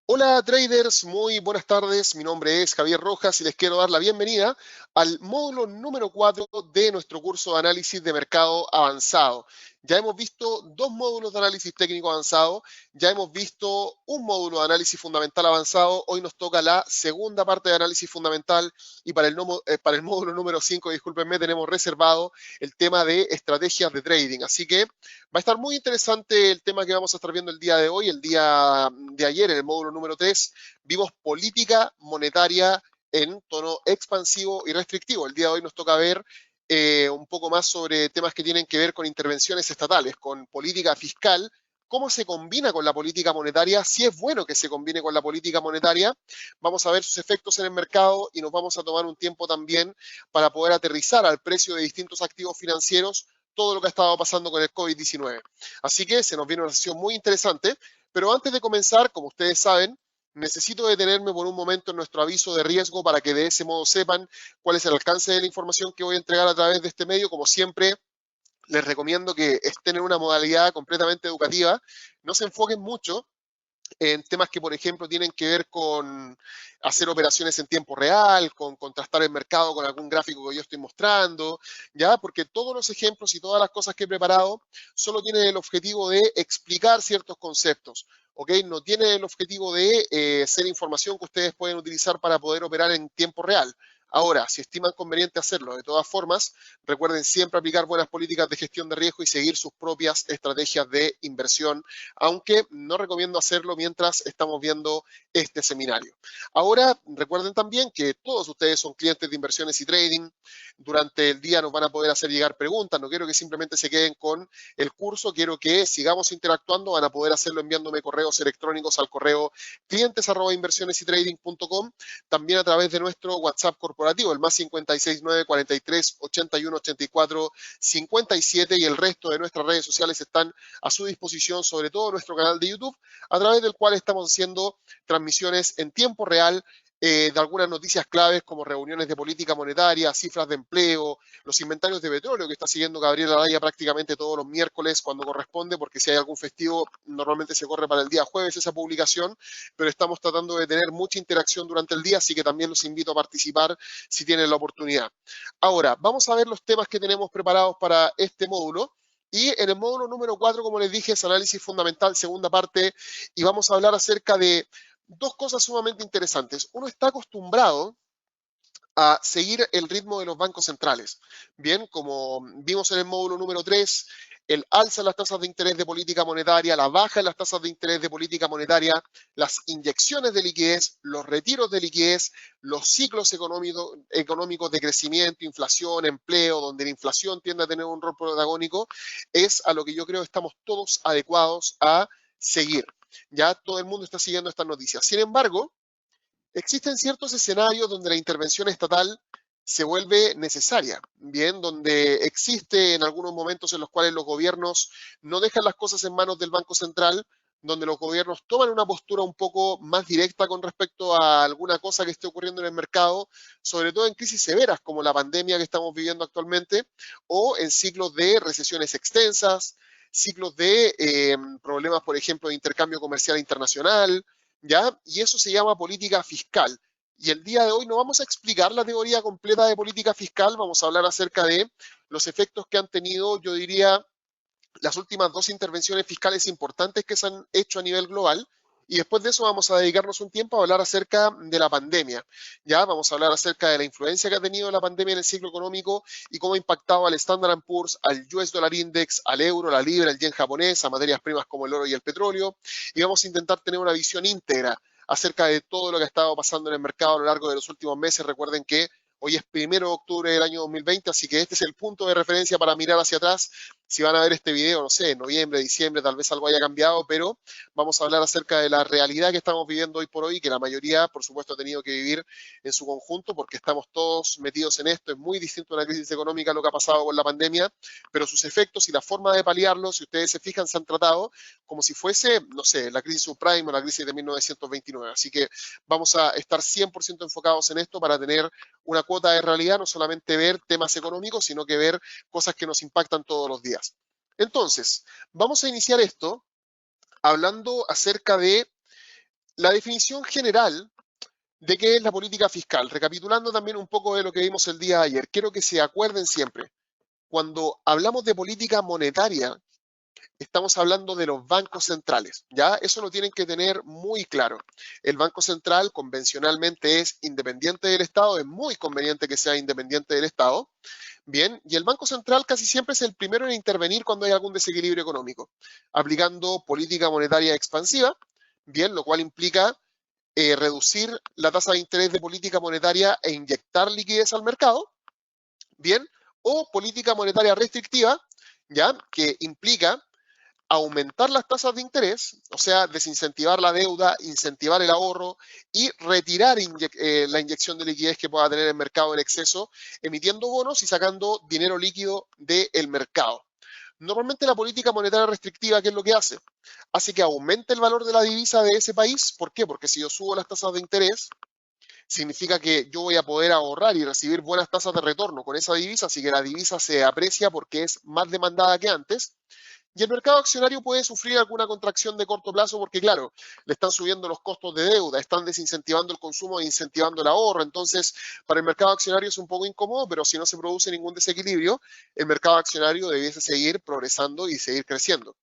Hola traders, muy buenas tardes. Mi nombre es Javier Rojas y les quiero dar la bienvenida al módulo número 4 de nuestro curso de análisis de mercado avanzado. Ya hemos visto dos módulos de análisis técnico avanzado, ya hemos visto un módulo de análisis fundamental avanzado. Hoy nos toca la segunda parte de análisis fundamental y para el módulo número 5, discúlpenme, tenemos reservado el tema de estrategias de trading. Así que va a estar muy interesante el tema que vamos a estar viendo el día de hoy. El día de ayer, en el módulo número 3, vimos política monetaria en tono expansivo y restrictivo. El día de hoy nos toca ver un poco más sobre temas que tienen que ver con intervenciones estatales, con política fiscal, cómo se combina con la política monetaria, si es bueno que se combine con la política monetaria. Vamos a ver sus efectos en el mercado y nos vamos a tomar un tiempo también para poder aterrizar al precio de distintos activos financieros todo lo que ha estado pasando con el COVID-19. Así que se nos viene una sesión muy interesante, pero antes de comenzar, como ustedes saben, necesito detenerme por un momento en nuestro aviso de riesgo para que de ese modo sepan cuál es el alcance de la información que voy a entregar a través de este medio. Como siempre, les recomiendo que estén en una modalidad completamente educativa, no se enfoquen mucho en temas que, por ejemplo, tienen que ver con hacer operaciones en tiempo real, con contrastar el mercado con algún gráfico que yo estoy mostrando, ¿ya? Porque todos los ejemplos y todas las cosas que he preparado solo tienen el objetivo de explicar ciertos conceptos, ¿ok? No tienen el objetivo de ser información que ustedes pueden utilizar para poder operar en tiempo real. Ahora, si estiman conveniente hacerlo de todas formas, recuerden siempre aplicar buenas políticas de gestión de riesgo y seguir sus propias estrategias de inversión, aunque no recomiendo hacerlo mientras estamos viendo este seminario. Ahora, recuerden también que todos ustedes son clientes de inversiones y trading. Durante el día nos van a poder hacer llegar preguntas. No quiero que simplemente se queden con el curso, quiero que sigamos interactuando. Van a poder hacerlo enviándome correos electrónicos al correo clientes@inversionesytrading.com, también a través de nuestro WhatsApp corporativo, el más 569 43 81 84 57, y el resto de nuestras redes sociales están a su disposición, sobre todo nuestro canal de YouTube, a través del cual estamos haciendo transmisiones en tiempo real de algunas noticias claves como reuniones de política monetaria, cifras de empleo, los inventarios de petróleo que está siguiendo Gabriel Araya prácticamente todos los miércoles cuando corresponde, porque si hay algún festivo normalmente se corre para el día jueves esa publicación, pero estamos tratando de tener mucha interacción durante el día, así que también los invito a participar si tienen la oportunidad. Ahora, vamos a ver los temas que tenemos preparados para este módulo. Y en el módulo número 4, como les dije, es análisis fundamental, segunda parte, y vamos a hablar acerca de dos cosas sumamente interesantes. Uno está acostumbrado a seguir el ritmo de los bancos centrales. Bien, como vimos en el módulo número 3, el alza en las tasas de interés de política monetaria, la baja en las tasas de interés de política monetaria, las inyecciones de liquidez, los retiros de liquidez, los ciclos económicos de crecimiento, inflación, empleo, donde la inflación tiende a tener un rol protagónico, es a lo que yo creo estamos todos adecuados a seguir. Ya todo el mundo está siguiendo estas noticias. Sin embargo, existen ciertos escenarios donde la intervención estatal se vuelve necesaria, bien, donde existe en algunos momentos en los cuales los gobiernos no dejan las cosas en manos del Banco Central, donde los gobiernos toman una postura un poco más directa con respecto a alguna cosa que esté ocurriendo en el mercado, sobre todo en crisis severas como la pandemia que estamos viviendo actualmente, o en ciclos de recesiones extensas, ciclos de problemas, por ejemplo, de intercambio comercial internacional, ¿ya? Y eso se llama política fiscal. Y el día de hoy no vamos a explicar la teoría completa de política fiscal, vamos a hablar acerca de los efectos que han tenido, yo diría, las últimas dos intervenciones fiscales importantes que se han hecho a nivel global. Y después de eso vamos a dedicarnos un tiempo a hablar acerca de la pandemia. Ya vamos a hablar acerca de la influencia que ha tenido la pandemia en el ciclo económico y cómo ha impactado al Standard Poor's, al US Dollar Index, al euro, la libra, el yen japonés, a materias primas como el oro y el petróleo. Y vamos a intentar tener una visión íntegra acerca de todo lo que ha estado pasando en el mercado a lo largo de los últimos meses. Recuerden que hoy es 1 de octubre del año 2020, así que este es el punto de referencia para mirar hacia atrás. Si van a ver este video, no sé, en noviembre, diciembre, tal vez algo haya cambiado, pero vamos a hablar acerca de la realidad que estamos viviendo hoy por hoy, que la mayoría, por supuesto, ha tenido que vivir en su conjunto, porque estamos todos metidos en esto. Es muy distinto a una crisis económica lo que ha pasado con la pandemia, pero sus efectos y la forma de paliarlos, si ustedes se fijan, se han tratado como si fuese, no sé, la crisis subprime o la crisis de 1929. Así que vamos a estar 100% enfocados en esto para tener una cuota de realidad, no solamente ver temas económicos, sino que ver cosas que nos impactan todos los días. Entonces, vamos a iniciar esto hablando acerca de la definición general de qué es la política fiscal, recapitulando también un poco de lo que vimos el día de ayer, quiero que se acuerden siempre, cuando hablamos de política monetaria, estamos hablando de los bancos centrales, ¿ya? Eso lo tienen que tener muy claro. El Banco Central convencionalmente es independiente del Estado, es muy conveniente que sea independiente del Estado, bien, y el Banco Central casi siempre es el primero en intervenir cuando hay algún desequilibrio económico, aplicando política monetaria expansiva, bien, lo cual implica reducir la tasa de interés de política monetaria e inyectar liquidez al mercado, bien, o política monetaria restrictiva, ya, que implica aumentar las tasas de interés, o sea, desincentivar la deuda, incentivar el ahorro y retirar la inyección de liquidez que pueda tener el mercado en exceso, emitiendo bonos y sacando dinero líquido del mercado. Normalmente la política monetaria restrictiva, ¿qué es lo que hace? Hace que aumente el valor de la divisa de ese país. ¿Por qué? Porque si yo subo las tasas de interés, significa que yo voy a poder ahorrar y recibir buenas tasas de retorno con esa divisa, así que la divisa se aprecia porque es más demandada que antes. Y el mercado accionario puede sufrir alguna contracción de corto plazo porque, claro, le están subiendo los costos de deuda, están desincentivando el consumo e incentivando el ahorro. Entonces, para el mercado accionario es un poco incómodo, pero si no se produce ningún desequilibrio, el mercado accionario debiese seguir progresando y seguir creciendo.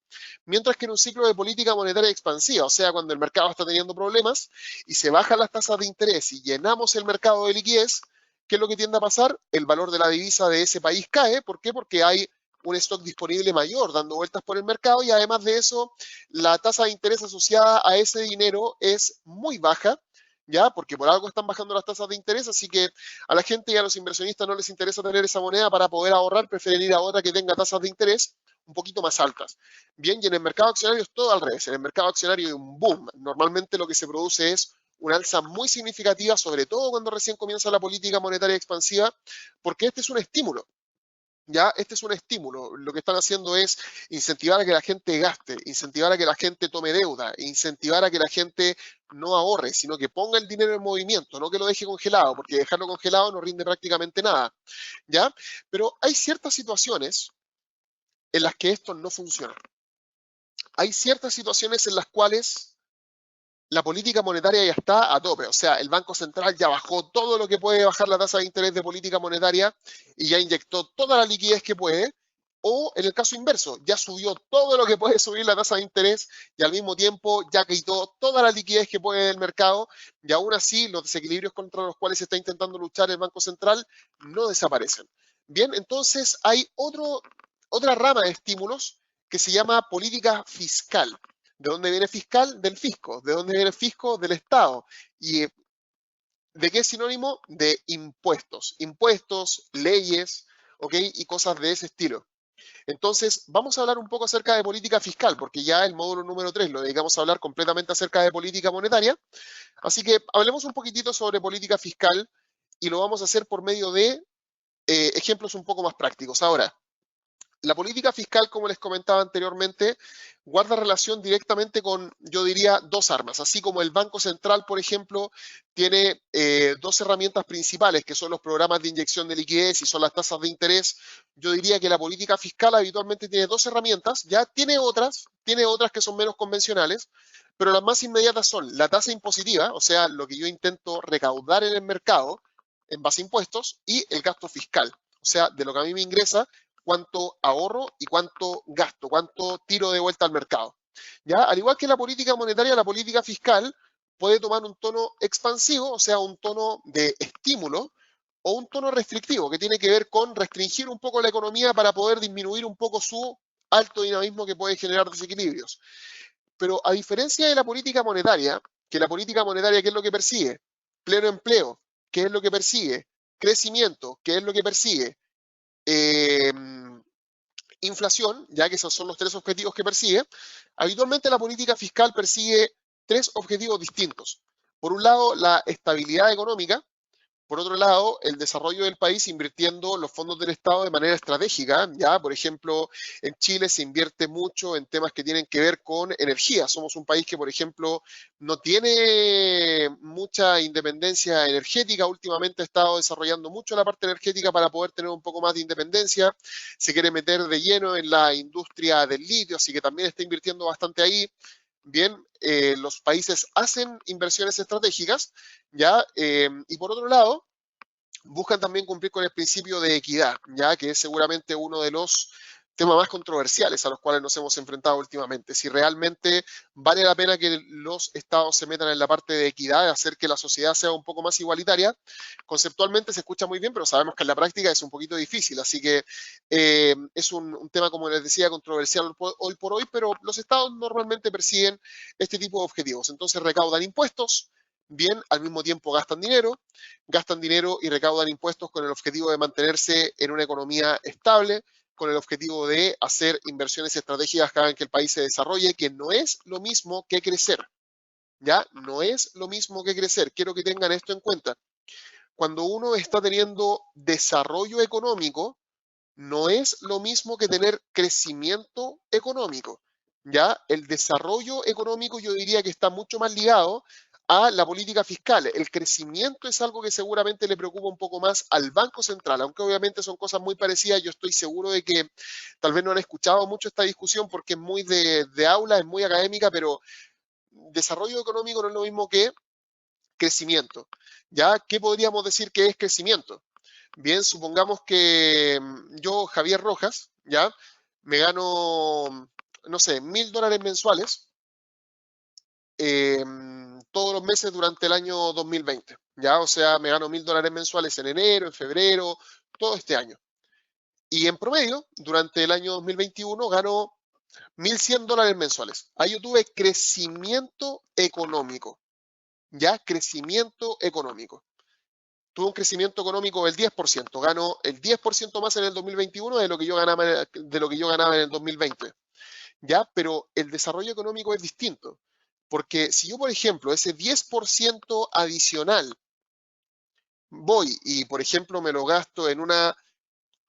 Mientras que en un ciclo de política monetaria expansiva, o sea, cuando el mercado está teniendo problemas y se bajan las tasas de interés y llenamos el mercado de liquidez, ¿qué es lo que tiende a pasar? El valor de la divisa de ese país cae. ¿Por qué? Porque hay un stock disponible mayor dando vueltas por el mercado y además de eso, la tasa de interés asociada a ese dinero es muy baja, ¿ya? Porque por algo están bajando las tasas de interés, así que a la gente y a los inversionistas no les interesa tener esa moneda para poder ahorrar, prefieren ir a otra que tenga tasas de interés un poquito más altas. Bien, y en el mercado accionario es todo al revés. En el mercado accionario hay un boom. Normalmente lo que se produce es una alza muy significativa, sobre todo cuando recién comienza la política monetaria expansiva, porque este es un estímulo. Ya, este es un estímulo. Lo que están haciendo es incentivar a que la gente gaste, incentivar a que la gente tome deuda, incentivar a que la gente no ahorre, sino que ponga el dinero en movimiento, no que lo deje congelado, porque dejarlo congelado no rinde prácticamente nada. ¿Ya? Pero hay ciertas situaciones en las que esto no funciona. Hay ciertas situaciones en las cuales la política monetaria ya está a tope. O sea, el Banco Central ya bajó todo lo que puede bajar la tasa de interés de política monetaria y ya inyectó toda la liquidez que puede. O en el caso inverso, ya subió todo lo que puede subir la tasa de interés y al mismo tiempo ya quitó toda la liquidez que puede del mercado y aún así los desequilibrios contra los cuales se está intentando luchar el Banco Central no desaparecen. Bien, entonces hay otra rama de estímulos que se llama política fiscal. ¿De dónde viene fiscal? Del fisco. ¿De dónde viene el fisco? Del Estado. ¿Y de qué es sinónimo? De impuestos. Impuestos, leyes, ¿ok? Y cosas de ese estilo. Entonces, vamos a hablar un poco acerca de política fiscal, porque ya el módulo número 3 lo dedicamos a hablar completamente acerca de política monetaria. Así que hablemos un poquitito sobre política fiscal y lo vamos a hacer por medio de ejemplos un poco más prácticos. Ahora, la política fiscal, como les comentaba anteriormente, guarda relación directamente con, yo diría, dos armas. Así como el Banco Central, por ejemplo, tiene dos herramientas principales, que son los programas de inyección de liquidez y son las tasas de interés. Yo diría que la política fiscal habitualmente tiene dos herramientas, ya tiene otras que son menos convencionales, pero las más inmediatas son la tasa impositiva, o sea, lo que yo intento recaudar en el mercado en base a impuestos, y el gasto fiscal, o sea, de lo que a mí me ingresa, cuánto ahorro y cuánto gasto, cuánto tiro de vuelta al mercado. ¿Ya? Al igual que la política monetaria, la política fiscal puede tomar un tono expansivo, o sea, un tono de estímulo, o un tono restrictivo, que tiene que ver con restringir un poco la economía para poder disminuir un poco su alto dinamismo que puede generar desequilibrios. Pero a diferencia de la política monetaria, que la política monetaria, ¿qué es lo que persigue? Pleno empleo, ¿qué es lo que persigue? Crecimiento, ¿qué es lo que persigue? Eh, inflación, ya que esos son los tres objetivos que persigue, habitualmente la política fiscal persigue tres objetivos distintos. Por un lado, la estabilidad económica. Por otro lado, el desarrollo del país invirtiendo los fondos del Estado de manera estratégica. Ya, por ejemplo, en Chile se invierte mucho en temas que tienen que ver con energía. Somos un país que, por ejemplo, no tiene mucha independencia energética. Últimamente ha estado desarrollando mucho la parte energética para poder tener un poco más de independencia. Se quiere meter de lleno en la industria del litio, así que también está invirtiendo bastante ahí. bien, los países hacen inversiones estratégicas, ¿ya? Y por otro lado, buscan también cumplir con el principio de equidad, ya que es seguramente uno de los temas más controversiales a los cuales nos hemos enfrentado últimamente. Si realmente vale la pena que los estados se metan en la parte de equidad, de hacer que la sociedad sea un poco más igualitaria, conceptualmente se escucha muy bien, pero sabemos que en la práctica es un poquito difícil. Así que es un tema, como les decía, controversial hoy por hoy, pero los estados normalmente persiguen este tipo de objetivos. Entonces recaudan impuestos, bien, al mismo tiempo gastan dinero y recaudan impuestos con el objetivo de mantenerse en una economía estable, con el objetivo de hacer inversiones estratégicas que hagan que el país se desarrolle, que no es lo mismo que crecer, ¿ya? No es lo mismo que crecer. Quiero que tengan esto en cuenta. Cuando uno está teniendo desarrollo económico, no es lo mismo que tener crecimiento económico. ¿Ya? El desarrollo económico yo diría que está mucho más ligado a la política fiscal. El crecimiento es algo que seguramente le preocupa un poco más al Banco Central, aunque obviamente son cosas muy parecidas. Yo estoy seguro de que tal vez no han escuchado mucho esta discusión porque es muy de aula, es muy académica, pero desarrollo económico no es lo mismo que crecimiento. ¿Ya? ¿Qué podríamos decir que es crecimiento? Bien, supongamos que yo, Javier Rojas, ¿ya? Me gano, no sé, $1000 mensuales todos los meses durante el año 2020, ¿ya? O sea, me gano $1000 mensuales en enero, en febrero, todo este año. Y en promedio, durante el año 2021, gano $1100 mensuales. Ahí yo tuve crecimiento económico, ¿ya? Crecimiento económico. Tuve un crecimiento económico del 10%, gano el 10% más en el 2021 de lo que yo ganaba en el 2020, ¿ya? Pero el desarrollo económico es distinto, porque si yo, por ejemplo, ese 10% adicional voy y, por ejemplo, me lo gasto en una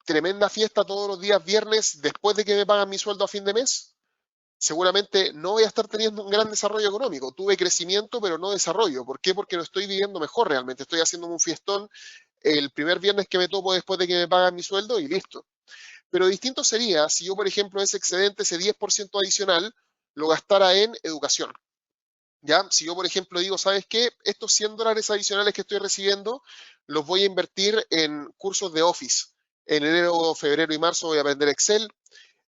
tremenda fiesta todos los días viernes después de que me pagan mi sueldo a fin de mes, seguramente no voy a estar teniendo un gran desarrollo económico. Tuve crecimiento, pero no desarrollo. ¿Por qué? Porque lo estoy viviendo mejor realmente. Estoy haciendo un fiestón el primer viernes que me topo después de que me pagan mi sueldo y listo. Pero distinto sería si yo, por ejemplo, ese excedente, ese 10% adicional, lo gastara en educación. ¿Ya? Si yo, por ejemplo, digo, ¿sabes qué? Estos $100 adicionales que estoy recibiendo los voy a invertir en cursos de Office. En enero, febrero y marzo voy a aprender Excel.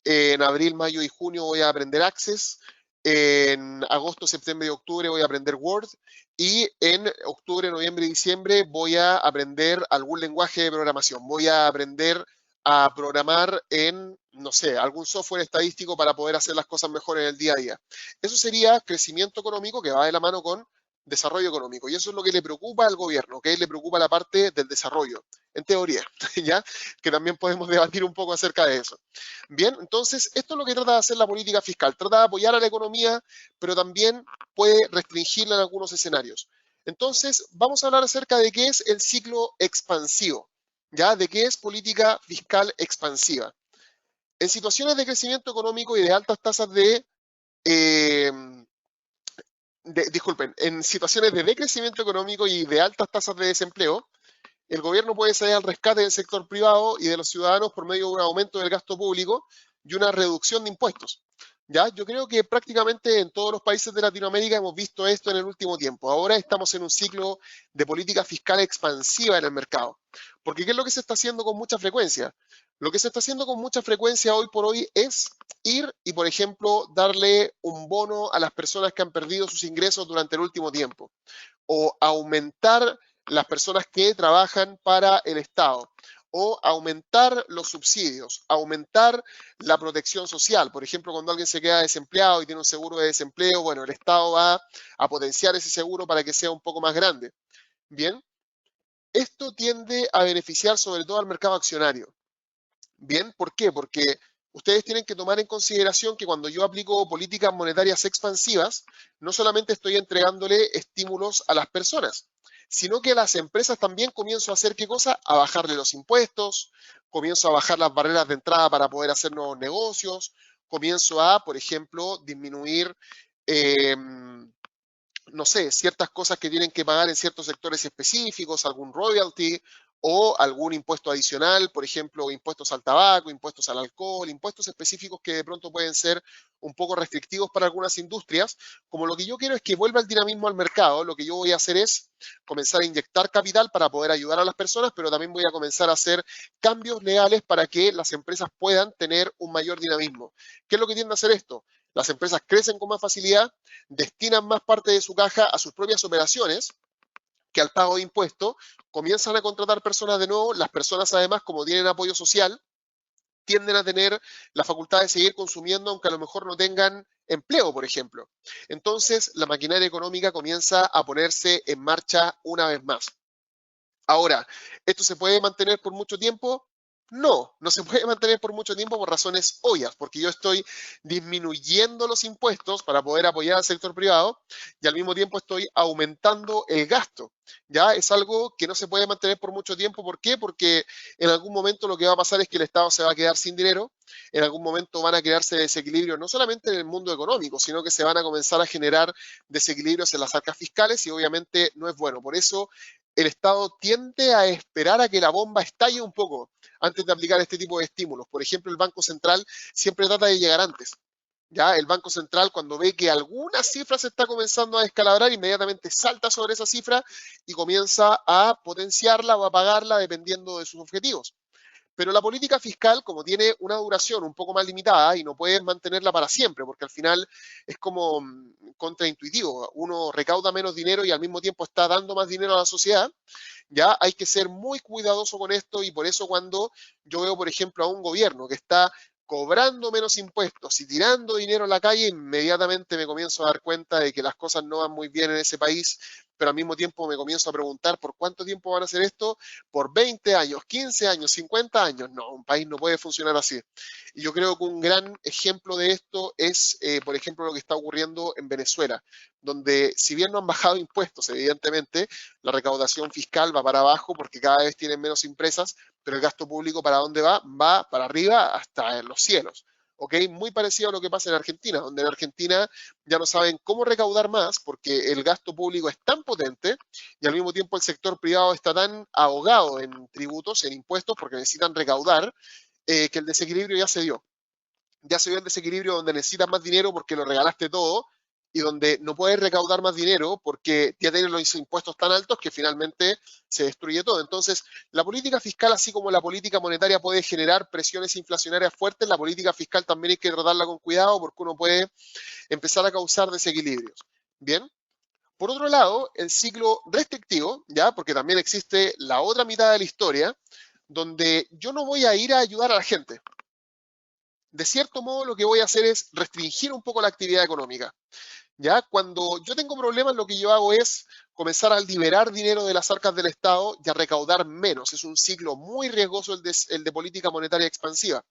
En abril, mayo y junio voy a aprender Access. En agosto, septiembre y octubre voy a aprender Word. Y en octubre, noviembre y diciembre voy a aprender algún lenguaje de programación. Voy a aprender a programar en, no sé, algún software estadístico para poder hacer las cosas mejor en el día a día. Eso sería crecimiento económico que va de la mano con desarrollo económico. Y eso es lo que le preocupa al gobierno, que le preocupa la parte del desarrollo, en teoría, ¿ya? Que también podemos debatir un poco acerca de eso. Bien, entonces esto es lo que trata de hacer la política fiscal. Trata de apoyar a la economía, pero también puede restringirla en algunos escenarios. Entonces, vamos a hablar acerca de qué es el ciclo expansivo, ¿ya? De qué es política fiscal expansiva. En situaciones de crecimiento económico y de altas tasas eh, disculpen, en situaciones de decrecimiento económico y de altas tasas de desempleo, el gobierno puede salir al rescate del sector privado y de los ciudadanos por medio de un aumento del gasto público y una reducción de impuestos. ¿Ya? Yo creo que prácticamente en todos los países de Latinoamérica hemos visto esto en el último tiempo. Ahora estamos en un ciclo de política fiscal expansiva en el mercado. Porque ¿qué es lo que se está haciendo con mucha frecuencia? Lo que se está haciendo con mucha frecuencia hoy por hoy es ir y, por ejemplo, darle un bono a las personas que han perdido sus ingresos durante el último tiempo o aumentar las personas que trabajan para el Estado o aumentar los subsidios, aumentar la protección social. Por ejemplo, cuando alguien se queda desempleado y tiene un seguro de desempleo, bueno, el Estado va a potenciar ese seguro para que sea un poco más grande. Bien, esto tiende a beneficiar sobre todo al mercado accionario. Bien, ¿por qué? Porque ustedes tienen que tomar en consideración que cuando yo aplico políticas monetarias expansivas, no solamente estoy entregándole estímulos a las personas, sino que a las empresas también comienzo a hacer ¿qué cosa? A bajarle los impuestos, comienzo a bajar las barreras de entrada para poder hacer nuevos negocios, comienzo a, por ejemplo, disminuir, no sé, ciertas cosas que tienen que pagar en ciertos sectores específicos, algún royalty o algún impuesto adicional, por ejemplo, impuestos al tabaco, impuestos al alcohol, impuestos específicos que de pronto pueden ser un poco restrictivos para algunas industrias. Como lo que yo quiero es que vuelva el dinamismo al mercado, lo que yo voy a hacer es comenzar a inyectar capital para poder ayudar a las personas, pero también voy a comenzar a hacer cambios legales para que las empresas puedan tener un mayor dinamismo. ¿Qué es lo que tiende a hacer esto? Las empresas crecen con más facilidad, destinan más parte de su caja a sus propias operaciones, que al pago de impuestos, comienzan a contratar personas de nuevo. Las personas, además, como tienen apoyo social, tienden a tener la facultad de seguir consumiendo, aunque a lo mejor no tengan empleo, por ejemplo. Entonces, la maquinaria económica comienza a ponerse en marcha una vez más. Ahora, ¿esto se puede mantener por mucho tiempo? No, no se puede mantener por mucho tiempo por razones obvias, porque yo estoy disminuyendo los impuestos para poder apoyar al sector privado y al mismo tiempo estoy aumentando el gasto. Ya es algo que no se puede mantener por mucho tiempo. ¿Por qué? Porque en algún momento lo que va a pasar es que el Estado se va a quedar sin dinero, en algún momento van a crearse desequilibrios no solamente en el mundo económico, sino que se van a comenzar a generar desequilibrios en las arcas fiscales y obviamente no es bueno. Por eso el Estado tiende a esperar a que la bomba estalle un poco antes de aplicar este tipo de estímulos. Por ejemplo, el Banco Central siempre trata de llegar antes. Ya el Banco Central, cuando ve que alguna cifra se está comenzando a descalabrar, inmediatamente salta sobre esa cifra y comienza a potenciarla o a pagarla dependiendo de sus objetivos. Pero la política fiscal, como tiene una duración un poco más limitada y no puedes mantenerla para siempre, porque al final es como contraintuitivo. Uno recauda menos dinero y al mismo tiempo está dando más dinero a la sociedad. Ya hay que ser muy cuidadoso con esto y por eso cuando yo veo, por ejemplo, a un gobierno que está cobrando menos impuestos y tirando dinero a la calle, inmediatamente me comienzo a dar cuenta de que las cosas no van muy bien en ese país, pero al mismo tiempo me comienzo a preguntar por cuánto tiempo van a hacer esto, por 20 años, 15 años, 50 años. No, un país no puede funcionar así. Y yo creo que un gran ejemplo de esto es, por ejemplo, lo que está ocurriendo en Venezuela, donde si bien no han bajado impuestos, evidentemente, la recaudación fiscal va para abajo porque cada vez tienen menos empresas, pero el gasto público ¿para dónde va? Va para arriba hasta en los cielos. ¿Ok? Muy parecido a lo que pasa en Argentina, donde en Argentina ya no saben cómo recaudar más porque el gasto público es tan potente y al mismo tiempo el sector privado está tan ahogado en tributos, en impuestos, porque necesitan recaudar, que el desequilibrio ya se dio. Ya se dio el desequilibrio donde necesitas más dinero porque lo regalaste todo y donde no puedes recaudar más dinero porque ya tienes los impuestos tan altos que finalmente se destruye todo. Entonces, la política fiscal, así como la política monetaria puede generar presiones inflacionarias fuertes, la política fiscal también hay que tratarla con cuidado porque uno puede empezar a causar desequilibrios. Bien. Por otro lado, el ciclo restrictivo, ya, porque también existe la otra mitad de la historia, donde yo no voy a ir a ayudar a la gente. De cierto modo, lo que voy a hacer es restringir un poco la actividad económica. ¿Ya? Cuando yo tengo problemas, lo que yo hago es comenzar a liberar dinero de las arcas del Estado y a recaudar menos. Es un ciclo muy riesgoso el de política monetaria expansiva.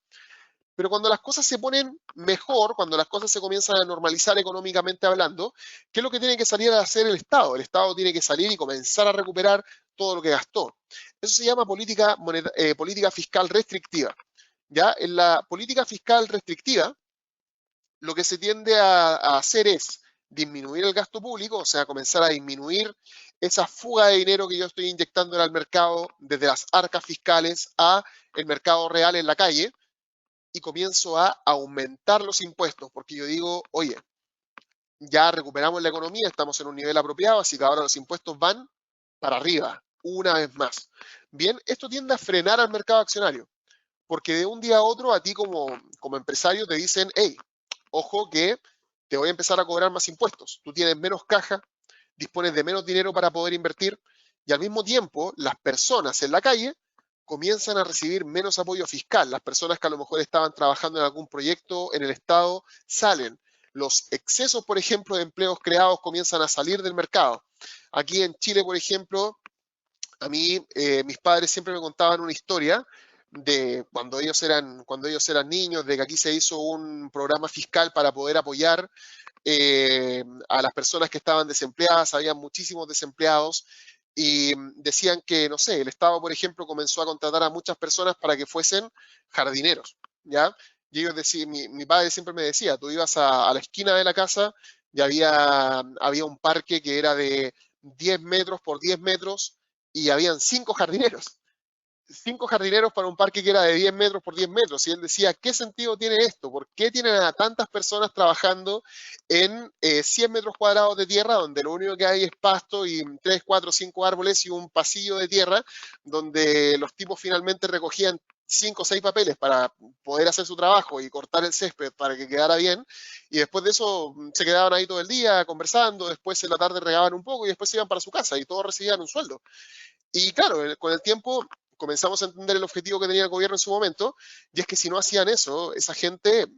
Pero cuando las cosas se ponen mejor, cuando las cosas se comienzan a normalizar económicamente hablando, ¿qué es lo que tiene que salir a hacer el Estado? El Estado tiene que salir y comenzar a recuperar todo lo que gastó. Eso se llama política fiscal restrictiva. ¿Ya? En la política fiscal restrictiva, lo que se tiende a hacer es disminuir el gasto público, o sea, comenzar a disminuir esa fuga de dinero que yo estoy inyectando en el mercado desde las arcas fiscales a el mercado real en la calle y comienzo a aumentar los impuestos porque yo digo, oye, ya recuperamos la economía, estamos en un nivel apropiado, así que ahora los impuestos van para arriba, una vez más. Bien, esto tiende a frenar al mercado accionario, porque de un día a otro a ti como empresario te dicen, hey, ojo que te voy a empezar a cobrar más impuestos. Tú tienes menos caja, dispones de menos dinero para poder invertir y al mismo tiempo las personas en la calle comienzan a recibir menos apoyo fiscal. Las personas que a lo mejor estaban trabajando en algún proyecto en el Estado salen. Los excesos, por ejemplo, de empleos creados comienzan a salir del mercado. Aquí en Chile, por ejemplo, a mí mis padres siempre me contaban una historia de cuando ellos eran niños, de que aquí se hizo un programa fiscal para poder apoyar a las personas que estaban desempleadas, había muchísimos desempleados y decían que, no sé, el Estado, por ejemplo, comenzó a contratar a muchas personas para que fuesen jardineros, ¿ya? Y ellos decían, mi padre siempre me decía, tú ibas a la esquina de la casa y había un parque que era de 10 metros por 10 metros y habían 5 jardineros. 5 jardineros para un parque que era de 10 metros por 10 metros. Y él decía, ¿qué sentido tiene esto? ¿Por qué tienen a tantas personas trabajando en 100 metros cuadrados de tierra, donde lo único que hay es pasto y 3, 4, 5 árboles y un pasillo de tierra, donde los tipos finalmente recogían 5 o 6 papeles para poder hacer su trabajo y cortar el césped para que quedara bien, y después de eso se quedaban ahí todo el día conversando, después en la tarde regaban un poco y después se iban para su casa y todos recibían un sueldo? Y claro, con el tiempo comenzamos a entender el objetivo que tenía el gobierno en su momento, y es que si no hacían eso, esa gente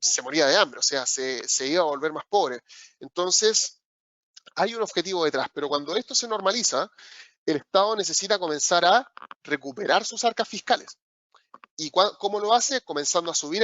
se moría de hambre, o sea, se iba a volver más pobre. Entonces, hay un objetivo detrás, pero cuando esto se normaliza, el Estado necesita comenzar a recuperar sus arcas fiscales. ¿Y cómo lo hace? Comenzando a subir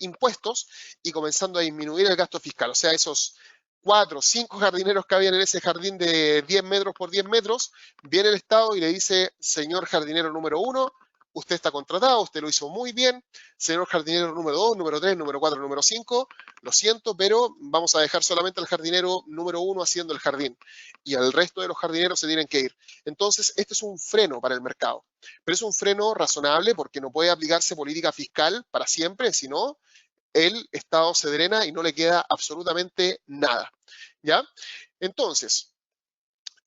impuestos y comenzando a disminuir el gasto fiscal. O sea, esos 4 o 5 jardineros que habían en ese jardín de 10 metros por 10 metros, viene el Estado y le dice, señor jardinero número 1, usted está contratado, usted lo hizo muy bien, señor jardinero número 2, número 3, número 4, número 5, lo siento, pero vamos a dejar solamente al jardinero número 1 haciendo el jardín y al resto de los jardineros se tienen que ir. Entonces, este es un freno para el mercado, pero es un freno razonable porque no puede aplicarse política fiscal para siempre, sino el Estado se drena y no le queda absolutamente nada, ¿ya? Entonces,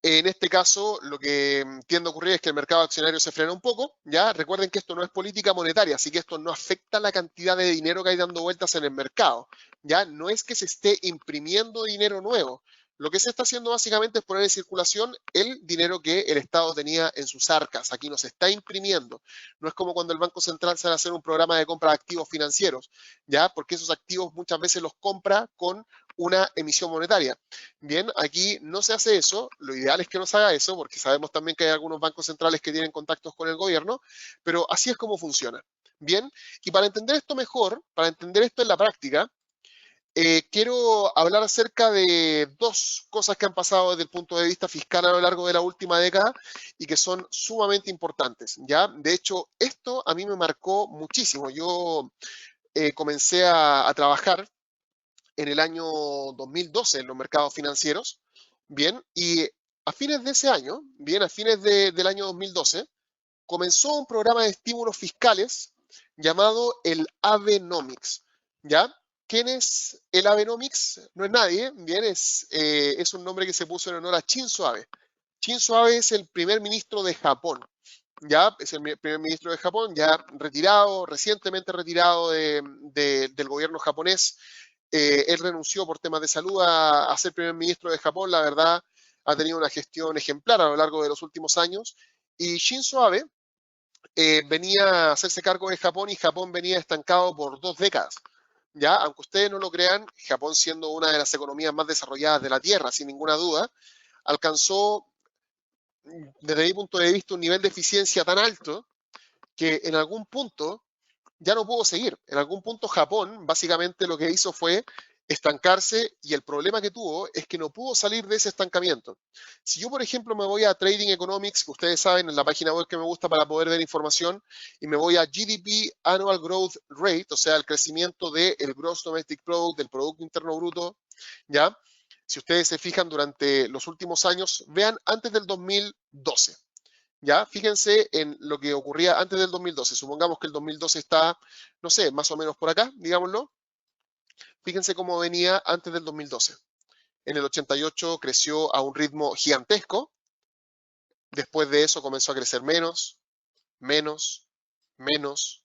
en este caso, lo que tiende a ocurrir es que el mercado accionario se frena un poco, ¿ya? Recuerden que esto no es política monetaria, así que esto no afecta la cantidad de dinero que hay dando vueltas en el mercado, ¿ya? No es que se esté imprimiendo dinero nuevo. Lo que se está haciendo básicamente es poner en circulación el dinero que el Estado tenía en sus arcas. Aquí no se está imprimiendo. No es como cuando el Banco Central sale a hacer un programa de compra de activos financieros, ¿ya? Porque esos activos muchas veces los compra con una emisión monetaria. Bien, aquí no se hace eso, lo ideal es que no se haga eso, porque sabemos también que hay algunos bancos centrales que tienen contactos con el gobierno, pero así es como funciona. Bien, y para entender esto mejor, para entender esto en la práctica, quiero hablar acerca de 2 cosas que han pasado desde el punto de vista fiscal a lo largo de la última década y que son sumamente importantes, ¿ya? De hecho, esto a mí me marcó muchísimo. Yo comencé a trabajar en el año 2012 en los mercados financieros, bien, y a fines de ese año, bien, a fines del año 2012, comenzó un programa de estímulos fiscales llamado el Abenomics, ¿ya? ¿Quién es el Abenomics? No es nadie, bien, es un nombre que se puso en honor a Shinzo Abe. Shinzo Abe es el primer ministro de Japón, ya es el primer ministro de Japón, ya retirado, recientemente retirado del gobierno japonés. Él renunció por temas de salud a ser primer ministro de Japón. La verdad, ha tenido una gestión ejemplar a lo largo de los últimos años. Y Shinzo Abe venía a hacerse cargo de Japón y Japón venía estancado por 2 décadas. Ya, aunque ustedes no lo crean, Japón siendo una de las economías más desarrolladas de la Tierra, sin ninguna duda, alcanzó, desde mi punto de vista, un nivel de eficiencia tan alto que en algún punto ya no pudo seguir. En algún punto Japón básicamente lo que hizo fue estancarse y el problema que tuvo es que no pudo salir de ese estancamiento. Si yo, por ejemplo, me voy a Trading Economics, que ustedes saben, en la página web que me gusta para poder ver información, y me voy a GDP Annual Growth Rate, o sea, el crecimiento del Gross Domestic Product, del Producto Interno Bruto, ¿ya? Si ustedes se fijan durante los últimos años, vean antes del 2012. ¿Ya? Fíjense en lo que ocurría antes del 2012. Supongamos que el 2012 está, no sé, más o menos por acá, digámoslo. Fíjense cómo venía antes del 2012. En el 88 creció a un ritmo gigantesco. Después de eso comenzó a crecer menos, menos, menos,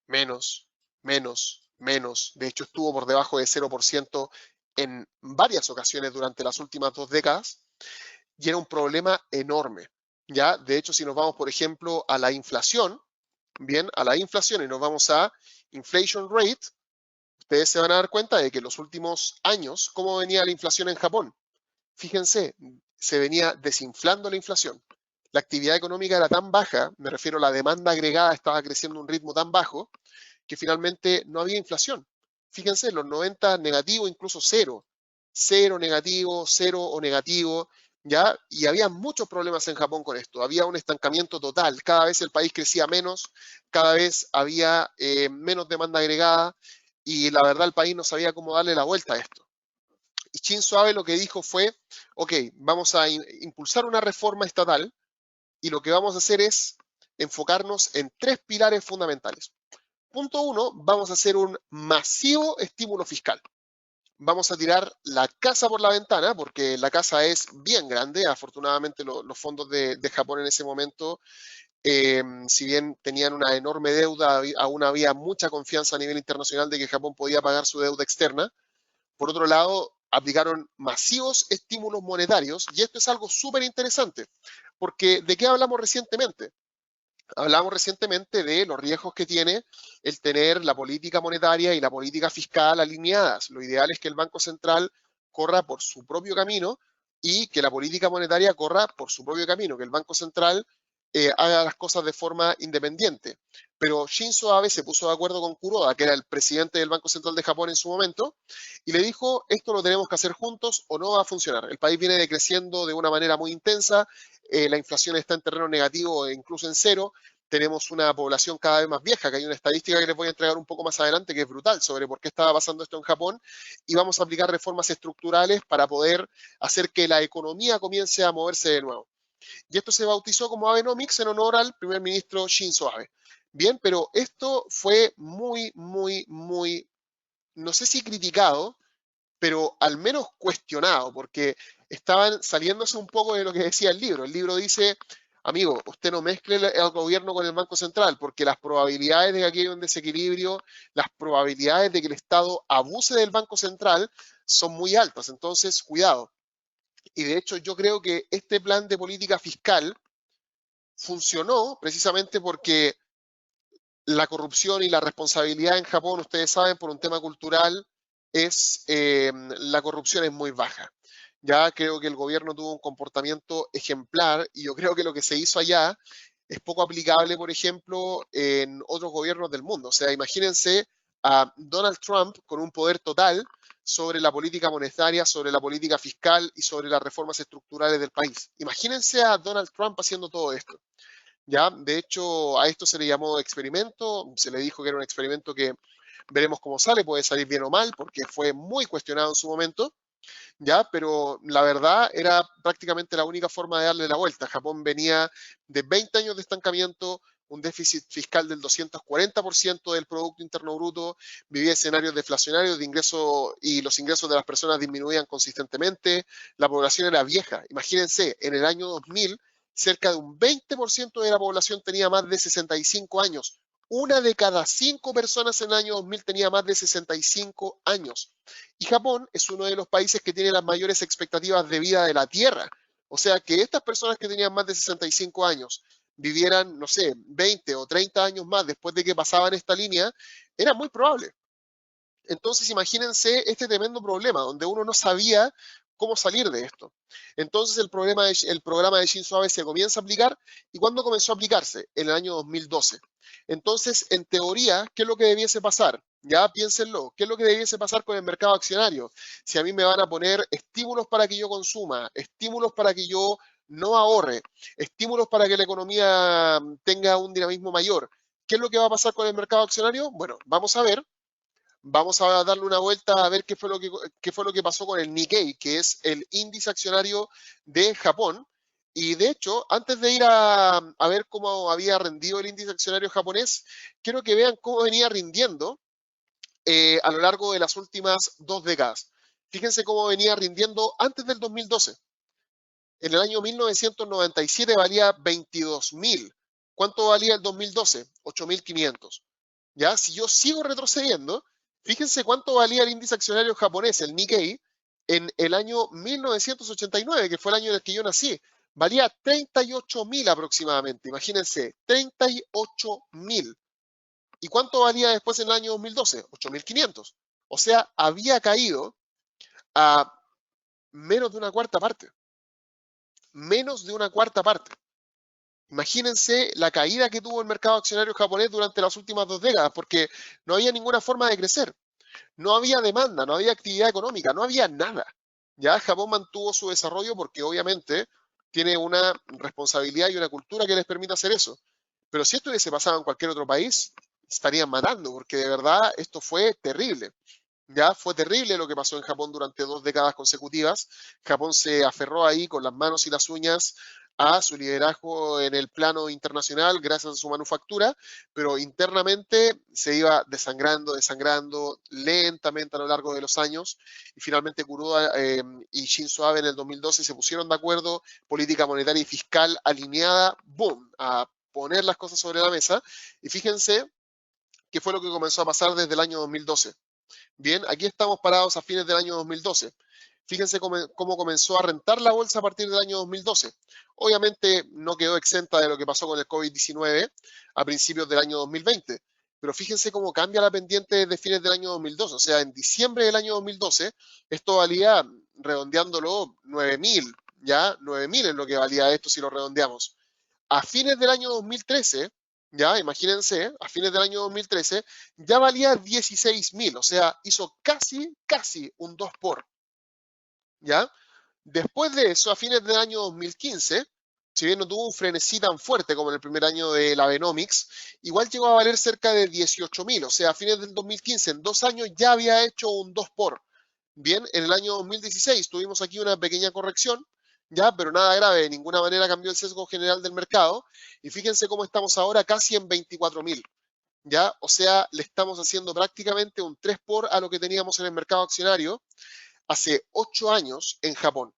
menos, menos, menos. De hecho, estuvo por debajo de 0% en varias ocasiones durante las últimas 2 décadas. Y era un problema enorme. ¿Ya? De hecho, si nos vamos, por ejemplo, a la inflación, bien, a la inflación y nos vamos a inflation rate, ustedes se van a dar cuenta de que en los últimos años, ¿cómo venía la inflación en Japón? Fíjense, se venía desinflando la inflación. La actividad económica era tan baja, me refiero a la demanda agregada estaba creciendo a un ritmo tan bajo, que finalmente no había inflación. Fíjense, en los 90 negativo, incluso cero. Cero negativo, cero o negativo, ¿ya? Y había muchos problemas en Japón con esto. Había un estancamiento total. Cada vez el país crecía menos, cada vez había menos demanda agregada y la verdad el país no sabía cómo darle la vuelta a esto. Y Shinzo Abe lo que dijo fue, ok, vamos a impulsar una reforma estatal y lo que vamos a hacer es enfocarnos en 3 pilares fundamentales. Punto 1, vamos a hacer un masivo estímulo fiscal. Vamos a tirar la casa por la ventana, porque la casa es bien grande. Afortunadamente, los fondos de Japón en ese momento, si bien tenían una enorme deuda, aún había mucha confianza a nivel internacional de que Japón podía pagar su deuda externa. Por otro lado, aplicaron masivos estímulos monetarios, y esto es algo súper interesante, porque ¿de qué hablamos recientemente? Hablamos recientemente de los riesgos que tiene el tener la política monetaria y la política fiscal alineadas. Lo ideal es que el Banco Central corra por su propio camino y que la política monetaria corra por su propio camino, que el Banco Central haga las cosas de forma independiente. Pero Shinzo Abe se puso de acuerdo con Kuroda, que era el presidente del Banco Central de Japón en su momento, y le dijo, esto lo tenemos que hacer juntos o no va a funcionar. El país viene decreciendo de una manera muy intensa, la inflación está en terreno negativo e incluso en cero, tenemos una población cada vez más vieja, que hay una estadística que les voy a entregar un poco más adelante que es brutal sobre por qué estaba pasando esto en Japón, y vamos a aplicar reformas estructurales para poder hacer que la economía comience a moverse de nuevo. Y esto se bautizó como Abenomics en honor al primer ministro Shinzo Abe. Bien, pero esto fue muy, no sé si criticado, pero al menos cuestionado, porque estaban saliéndose un poco de lo que decía el libro. El libro dice, amigo, usted no mezcle el gobierno con el Banco Central, porque las probabilidades de que aquí haya un desequilibrio, las probabilidades de que el Estado abuse del Banco Central son muy altas. Entonces, cuidado. Y de hecho, yo creo que este plan de política fiscal funcionó precisamente porque la corrupción y la responsabilidad en Japón, ustedes saben, por un tema cultural, la corrupción es muy baja. Ya creo que el gobierno tuvo un comportamiento ejemplar y yo creo que lo que se hizo allá es poco aplicable, por ejemplo, en otros gobiernos del mundo. O sea, imagínense a Donald Trump con un poder total sobre la política monetaria, sobre la política fiscal y sobre las reformas estructurales del país. Imagínense a Donald Trump haciendo todo esto. ¿Ya? De hecho, a esto se le llamó experimento, se le dijo que era un experimento que veremos cómo sale, puede salir bien o mal, porque fue muy cuestionado en su momento, ¿ya? Pero la verdad era prácticamente la única forma de darle la vuelta. Japón venía de 20 años de estancamiento, un déficit fiscal del 240% del Producto Interno Bruto, vivía escenarios deflacionarios de ingresos y los ingresos de las personas disminuían consistentemente, la población era vieja. Imagínense, en el año 2000, cerca de un 20% de la población tenía más de 65 años. Una de cada 5 personas en el año 2000 tenía más de 65 años. Y Japón es uno de los países que tiene las mayores expectativas de vida de la Tierra. O sea, que estas personas que tenían más de 65 años vivieran, no sé, 20 o 30 años más después de que pasaban esta línea, era muy probable. Entonces, imagínense este tremendo problema, donde uno no sabía cómo salir de esto. Entonces, el programa de Shinzo Abe se comienza a aplicar. ¿Y cuándo comenzó a aplicarse? En el año 2012. Entonces, en teoría, ¿qué es lo que debiese pasar? Ya piénsenlo, ¿qué es lo que debiese pasar con el mercado accionario? Si a mí me van a poner estímulos para que yo consuma, estímulos para que yo no ahorre, estímulos para que la economía tenga un dinamismo mayor, ¿qué es lo que va a pasar con el mercado accionario? Bueno, vamos a ver. Vamos a darle una vuelta a ver qué fue lo que pasó con el Nikkei, que es el índice accionario de Japón. Y de hecho, antes de ir a ver cómo había rendido el índice accionario japonés, quiero que vean cómo venía rindiendo a lo largo de las últimas 2 décadas. Fíjense cómo venía rindiendo antes del 2012. En el año 1997 valía 22.000. ¿Cuánto valía el 2012? 8.500. ¿Ya? Si yo sigo retrocediendo, fíjense cuánto valía el índice accionario japonés, el Nikkei, en el año 1989, que fue el año en el que yo nací. Valía 38.000 aproximadamente. Imagínense, 38.000. ¿Y cuánto valía después en el año 2012? 8.500. O sea, había caído a menos de una cuarta parte. Menos de una cuarta parte. Imagínense la caída que tuvo el mercado accionario japonés durante las últimas 2 décadas, porque no había ninguna forma de crecer. No había demanda, no había actividad económica, no había nada. Ya Japón mantuvo su desarrollo porque obviamente tiene una responsabilidad y una cultura que les permite hacer eso. Pero si esto hubiese pasado en cualquier otro país, estarían matando, porque de verdad esto fue terrible. Ya fue terrible lo que pasó en Japón durante 2 décadas consecutivas. Japón se aferró ahí con las manos y las uñas a su liderazgo en el plano internacional gracias a su manufactura, pero internamente se iba desangrando lentamente a lo largo de los años y finalmente Kuroda y Shinzo Abe en el 2012 se pusieron de acuerdo, política monetaria y fiscal alineada, boom, a poner las cosas sobre la mesa y fíjense qué fue lo que comenzó a pasar desde el año 2012. Bien, aquí estamos parados a fines del año 2012. Fíjense cómo comenzó a rentar la bolsa a partir del año 2012. Obviamente no quedó exenta de lo que pasó con el COVID-19 a principios del año 2020, pero fíjense cómo cambia la pendiente desde fines del año 2012. O sea, en diciembre del año 2012, esto valía, redondeándolo, 9.000, ¿ya? 9.000 es lo que valía esto si lo redondeamos. A fines del año 2013, ya, imagínense, a fines del año 2013, ya valía 16.000, o sea, hizo casi un 2 por, ¿ya? Después de eso, a fines del año 2015, si bien no tuvo un frenesí tan fuerte como en el primer año del Abenomics, igual llegó a valer cerca de 18.000, o sea, a fines del 2015, en 2 años ya había hecho un 2 por. Bien, en el año 2016 tuvimos aquí una pequeña corrección, ya, pero nada grave, de ninguna manera cambió el sesgo general del mercado. Y fíjense cómo estamos ahora casi en 24.000, ya, o sea, le estamos haciendo prácticamente un 3 por a lo que teníamos en el mercado accionario hace 8 años en Japón.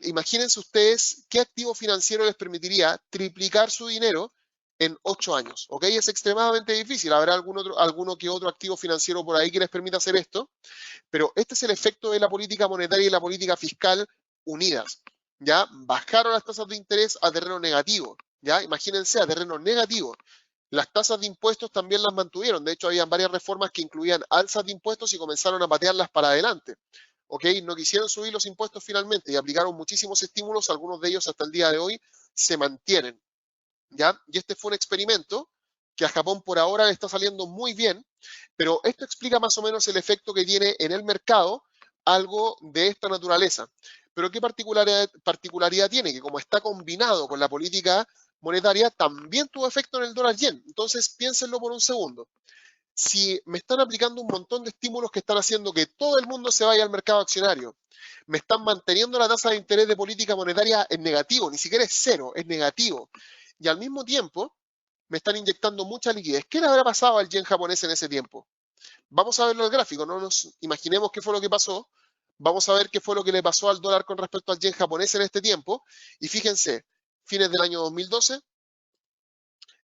Imagínense ustedes qué activo financiero les permitiría triplicar su dinero en 8 años, ¿ok? Es extremadamente difícil, habrá alguno que otro activo financiero por ahí que les permita hacer esto, pero este es el efecto de la política monetaria y la política fiscal unidas, ¿ya? Bajaron las tasas de interés a terreno negativo, ¿ya? Imagínense, a terreno negativo. Las tasas de impuestos también las mantuvieron. De hecho, habían varias reformas que incluían alzas de impuestos y comenzaron a patearlas para adelante. ¿Ok? No quisieron subir los impuestos finalmente y aplicaron muchísimos estímulos, algunos de ellos hasta el día de hoy se mantienen, ¿ya? Y este fue un experimento que a Japón por ahora le está saliendo muy bien, pero esto explica más o menos el efecto que tiene en el mercado algo de esta naturaleza. Pero ¿qué particularidad tiene? Que como está combinado con la política monetaria, también tuvo efecto en el dólar yen. Entonces, piénsenlo por un segundo. Si me están aplicando un montón de estímulos que están haciendo que todo el mundo se vaya al mercado accionario, me están manteniendo la tasa de interés de política monetaria en negativo, ni siquiera es cero, es negativo. Y al mismo tiempo, me están inyectando mucha liquidez. ¿Qué le habrá pasado al yen japonés en ese tiempo? Vamos a verlo en el gráfico, no nos imaginemos qué fue lo que pasó. Vamos a ver qué fue lo que le pasó al dólar con respecto al yen japonés en este tiempo. Y fíjense, fines del año 2012,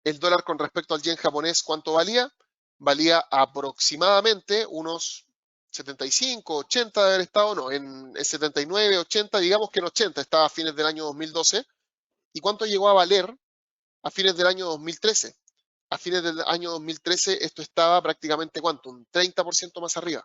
el dólar con respecto al yen japonés, ¿cuánto valía? Valía aproximadamente unos 75, 80 de haber estado, no, en 79, 80, digamos que en 80 estaba a fines del año 2012. ¿Y cuánto llegó a valer a fines del año 2013? A fines del año 2013 esto estaba prácticamente, ¿cuánto? Un 30% más arriba.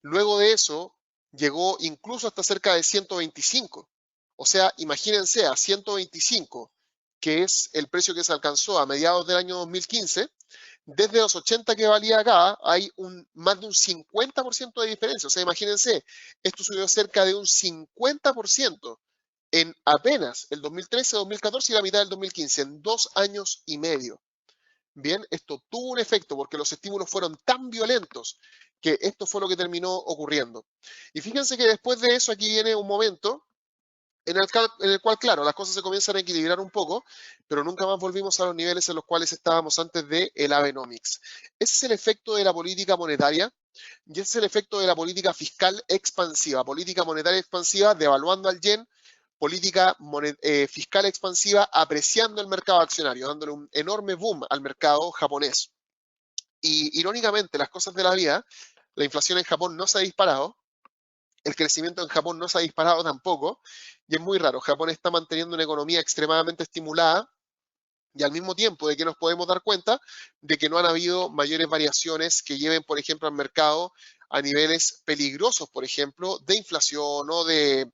Luego de eso llegó incluso hasta cerca de 125. O sea, imagínense a 125, que es el precio que se alcanzó a mediados del año 2015, desde los 80 que valía acá, hay más de un 50% de diferencia. O sea, imagínense, esto subió cerca de un 50% en apenas el 2013, 2014 y la mitad del 2015, en 2 años y medio. Bien, esto tuvo un efecto porque los estímulos fueron tan violentos que esto fue lo que terminó ocurriendo. Y fíjense que después de eso aquí viene un momento en el cual, claro, las cosas se comienzan a equilibrar un poco, pero nunca más volvimos a los niveles en los cuales estábamos antes del Abenomics. Ese es el efecto de la política monetaria y ese es el efecto de la política fiscal expansiva, política monetaria expansiva devaluando al yen, política fiscal expansiva apreciando el mercado accionario, dándole un enorme boom al mercado japonés. Y irónicamente, las cosas de la vida, la inflación en Japón no se ha disparado, el crecimiento en Japón no se ha disparado tampoco, y es muy raro. Japón está manteniendo una economía extremadamente estimulada, y al mismo tiempo de que nos podemos dar cuenta de que no han habido mayores variaciones que lleven, por ejemplo, al mercado a niveles peligrosos, por ejemplo, de inflación o de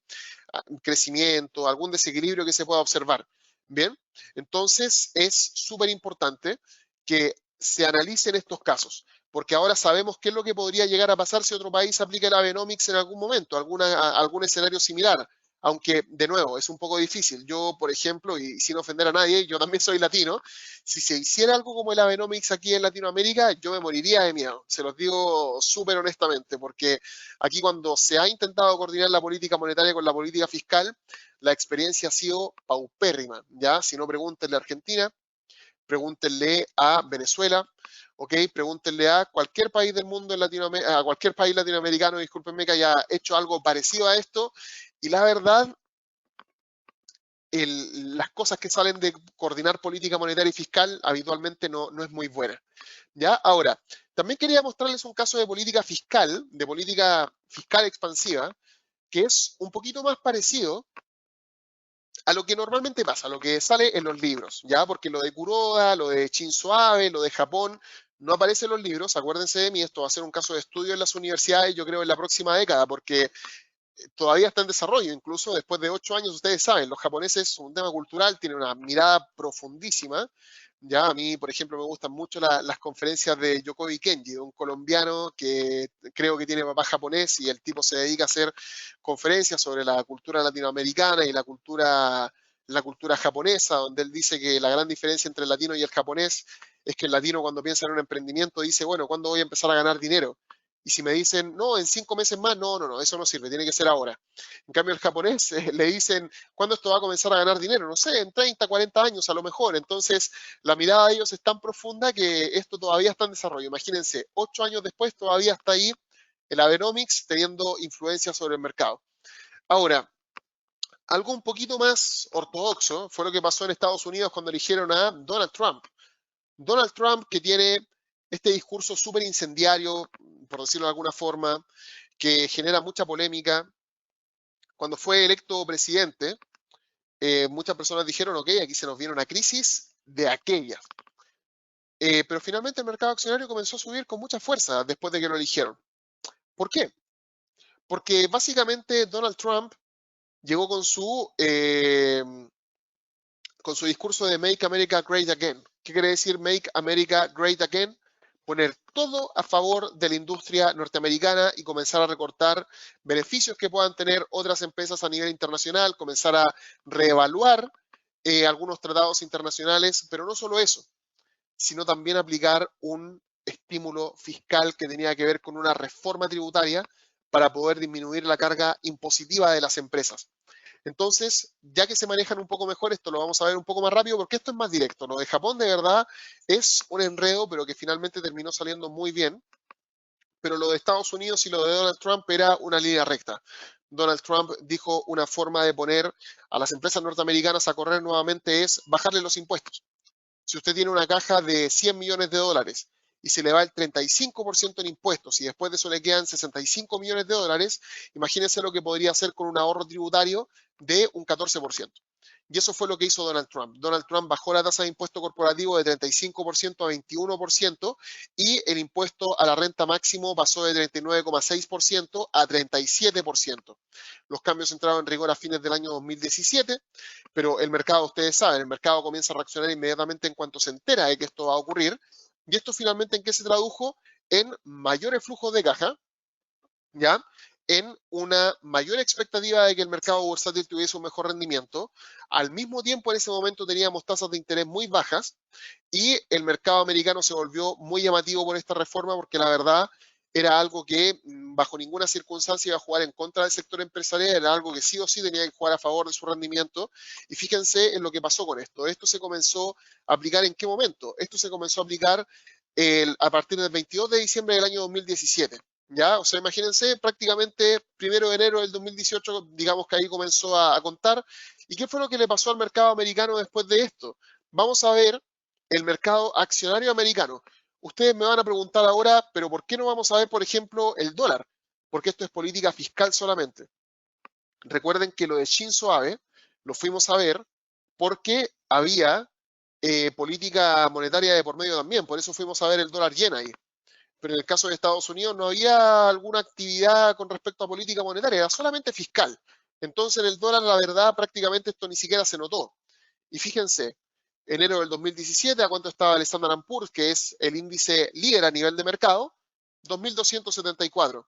crecimiento, algún desequilibrio que se pueda observar. Bien, entonces es súper importante que se analicen estos casos, porque ahora sabemos qué es lo que podría llegar a pasar si otro país aplica el Abenomics en algún momento, algún escenario similar. Aunque, de nuevo, es un poco difícil. Yo, por ejemplo, y sin ofender a nadie, yo también soy latino, si se hiciera algo como el Abenomics aquí en Latinoamérica, yo me moriría de miedo. Se los digo súper honestamente, porque aquí cuando se ha intentado coordinar la política monetaria con la política fiscal, la experiencia ha sido paupérrima, ¿ya? Si no, pregúntenle a Argentina, pregúntenle a Venezuela, ¿ok? Pregúntenle a cualquier país del mundo en Latinoamérica, a cualquier país latinoamericano, discúlpenme, que haya hecho algo parecido a esto, y la verdad, las cosas que salen de coordinar política monetaria y fiscal habitualmente no es muy buena. ¿Ya? Ahora, también quería mostrarles un caso de política fiscal expansiva, que es un poquito más parecido a lo que normalmente pasa, a lo que sale en los libros, ¿ya? Porque lo de Kuroda, lo de Shinzo Abe, lo de Japón, no aparece en los libros. Acuérdense de mí, esto va a ser un caso de estudio en las universidades, yo creo, en la próxima década, porque todavía está en desarrollo, incluso después de 8 años, ustedes saben, los japoneses son un tema cultural, tienen una mirada profundísima. Ya a mí, por ejemplo, me gustan mucho las conferencias de Yokoi Kenji, de un colombiano que creo que tiene papá japonés y el tipo se dedica a hacer conferencias sobre la cultura latinoamericana y la cultura japonesa, donde él dice que la gran diferencia entre el latino y el japonés es que el latino cuando piensa en un emprendimiento dice, bueno, ¿cuándo voy a empezar a ganar dinero? Y si me dicen, no, en 5 meses más, no, eso no sirve, tiene que ser ahora. En cambio, el japonés le dicen, ¿cuándo esto va a comenzar a ganar dinero? No sé, en 30, 40 años a lo mejor. Entonces, la mirada de ellos es tan profunda que esto todavía está en desarrollo. Imagínense, 8 años después todavía está ahí el Abenomics teniendo influencia sobre el mercado. Ahora, algo un poquito más ortodoxo fue lo que pasó en Estados Unidos cuando eligieron a Donald Trump. Donald Trump, que tiene este discurso súper incendiario, por decirlo de alguna forma, que genera mucha polémica. Cuando fue electo presidente, muchas personas dijeron, ok, aquí se nos viene una crisis de aquellas. Pero finalmente el mercado accionario comenzó a subir con mucha fuerza después de que lo eligieron. ¿Por qué? Porque básicamente Donald Trump llegó con su discurso de Make America Great Again. ¿Qué quiere decir Make America Great Again? Poner todo a favor de la industria norteamericana y comenzar a recortar beneficios que puedan tener otras empresas a nivel internacional, comenzar a reevaluar algunos tratados internacionales, pero no solo eso, sino también aplicar un estímulo fiscal que tenía que ver con una reforma tributaria para poder disminuir la carga impositiva de las empresas. Entonces, ya que se manejan un poco mejor, esto lo vamos a ver un poco más rápido porque esto es más directo. Lo de Japón de verdad es un enredo, pero que finalmente terminó saliendo muy bien. Pero lo de Estados Unidos y lo de Donald Trump era una línea recta. Donald Trump dijo una forma de poner a las empresas norteamericanas a correr nuevamente es bajarle los impuestos. Si usted tiene una caja de 100 millones de dólares y se le va el 35% en impuestos y después de eso le quedan 65 millones de dólares, imagínense lo que podría hacer con un ahorro tributario de un 14%. Y eso fue lo que hizo Donald Trump. Donald Trump bajó la tasa de impuesto corporativo de 35% a 21% y el impuesto a la renta máximo pasó de 39,6% a 37%. Los cambios entraron en rigor a fines del año 2017, pero el mercado, ustedes saben, el mercado comienza a reaccionar inmediatamente en cuanto se entera de que esto va a ocurrir. ¿Y esto finalmente en qué se tradujo? En mayores flujos de caja, ¿ya? En una mayor expectativa de que el mercado bursátil tuviese un mejor rendimiento. Al mismo tiempo, en ese momento teníamos tasas de interés muy bajas y el mercado americano se volvió muy llamativo por esta reforma porque la verdad era algo que bajo ninguna circunstancia iba a jugar en contra del sector empresarial, era algo que sí o sí tenía que jugar a favor de su rendimiento. Y fíjense en lo que pasó con esto. Esto se comenzó a aplicar ¿en qué momento? Esto se comenzó a aplicar a partir del 22 de diciembre del año 2017. ¿Ya? O sea, imagínense, prácticamente 1 de enero del 2018, digamos que ahí comenzó a contar. ¿Y qué fue lo que le pasó al mercado americano después de esto? Vamos a ver el mercado accionario americano. Ustedes me van a preguntar ahora, pero ¿por qué no vamos a ver, por ejemplo, el dólar? Porque esto es política fiscal solamente. Recuerden que lo de Shinzo Abe lo fuimos a ver porque había política monetaria de por medio también. Por eso fuimos a ver el dólar yen ahí. Pero en el caso de Estados Unidos no había alguna actividad con respecto a política monetaria, era solamente fiscal. Entonces en el dólar, la verdad, prácticamente esto ni siquiera se notó. Y fíjense, enero del 2017, ¿a cuánto estaba el Standard & Poor's, que es el índice líder a nivel de mercado? 2.274.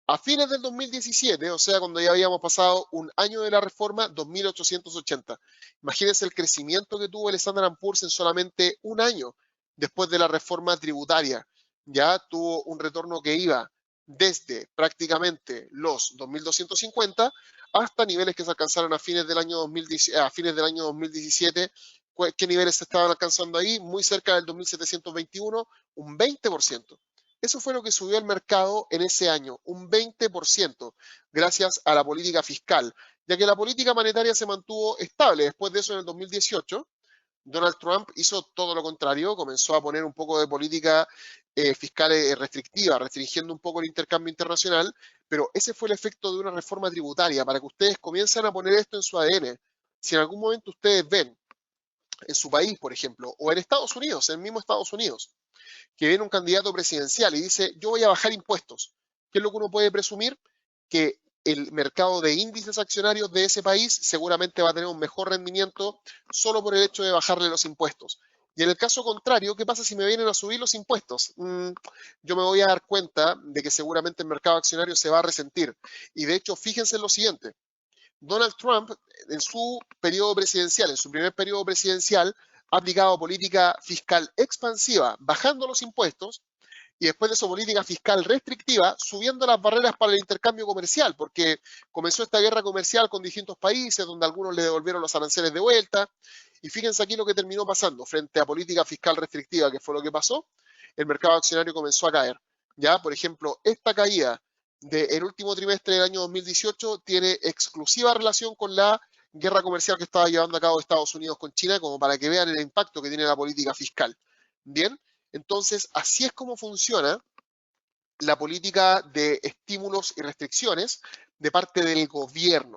A fines del 2017, o sea, cuando ya habíamos pasado un año de la reforma, 2.880. Imagínense el crecimiento que tuvo el Standard & Poor's en solamente un año después de la reforma tributaria. Ya tuvo un retorno que iba desde prácticamente los 2.250 hasta niveles que se alcanzaron a fines del año 2017. ¿Qué niveles se estaban alcanzando ahí? Muy cerca del 2.721, un 20%. Eso fue lo que subió el mercado en ese año, un 20%, gracias a la política fiscal, ya que la política monetaria se mantuvo estable. Después de eso, en el 2018, Donald Trump hizo todo lo contrario, comenzó a poner un poco de política fiscal restrictiva, restringiendo un poco el intercambio internacional, pero ese fue el efecto de una reforma tributaria, para que ustedes comiencen a poner esto en su ADN. Si en algún momento ustedes ven en su país, por ejemplo, o en Estados Unidos, en el mismo Estados Unidos, que viene un candidato presidencial y dice, yo voy a bajar impuestos. ¿Qué es lo que uno puede presumir? Que el mercado de índices accionarios de ese país seguramente va a tener un mejor rendimiento solo por el hecho de bajarle los impuestos. Y en el caso contrario, ¿qué pasa si me vienen a subir los impuestos? Yo me voy a dar cuenta de que seguramente el mercado accionario se va a resentir. Y de hecho, fíjense en lo siguiente. Donald Trump, en su periodo presidencial, en su primer periodo presidencial, ha aplicado política fiscal expansiva, bajando los impuestos, y después de eso política fiscal restrictiva, subiendo las barreras para el intercambio comercial, porque comenzó esta guerra comercial con distintos países, donde algunos le devolvieron los aranceles de vuelta, y fíjense aquí lo que terminó pasando, frente a política fiscal restrictiva, que fue lo que pasó, el mercado accionario comenzó a caer. Ya, por ejemplo, esta caída del último trimestre del año 2018 tiene exclusiva relación con la guerra comercial que estaba llevando a cabo Estados Unidos con China, como para que vean el impacto que tiene la política fiscal. Bien, entonces así es como funciona la política de estímulos y restricciones de parte del gobierno,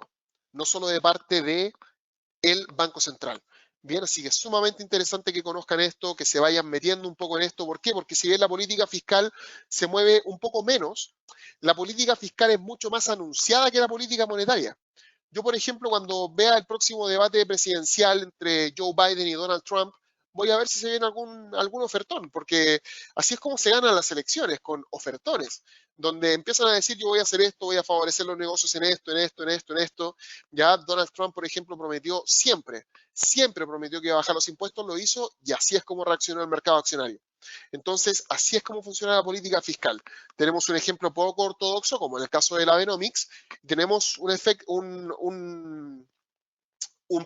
no solo de parte del Banco Central. Bien, así que es sumamente interesante que conozcan esto, que se vayan metiendo un poco en esto. ¿Por qué? Porque si bien la política fiscal se mueve un poco menos, la política fiscal es mucho más anunciada que la política monetaria. Yo, por ejemplo, cuando vea el próximo debate presidencial entre Joe Biden y Donald Trump, voy a ver si se viene algún ofertón, porque así es como se ganan las elecciones, con ofertones, donde empiezan a decir yo voy a hacer esto, voy a favorecer los negocios en esto, en esto, en esto, en esto. Ya Donald Trump, por ejemplo, prometió siempre prometió que iba a bajar los impuestos, lo hizo y así es como reaccionó el mercado accionario. Entonces, así es como funciona la política fiscal. Tenemos un ejemplo poco ortodoxo, como en el caso del Abenomics, tenemos un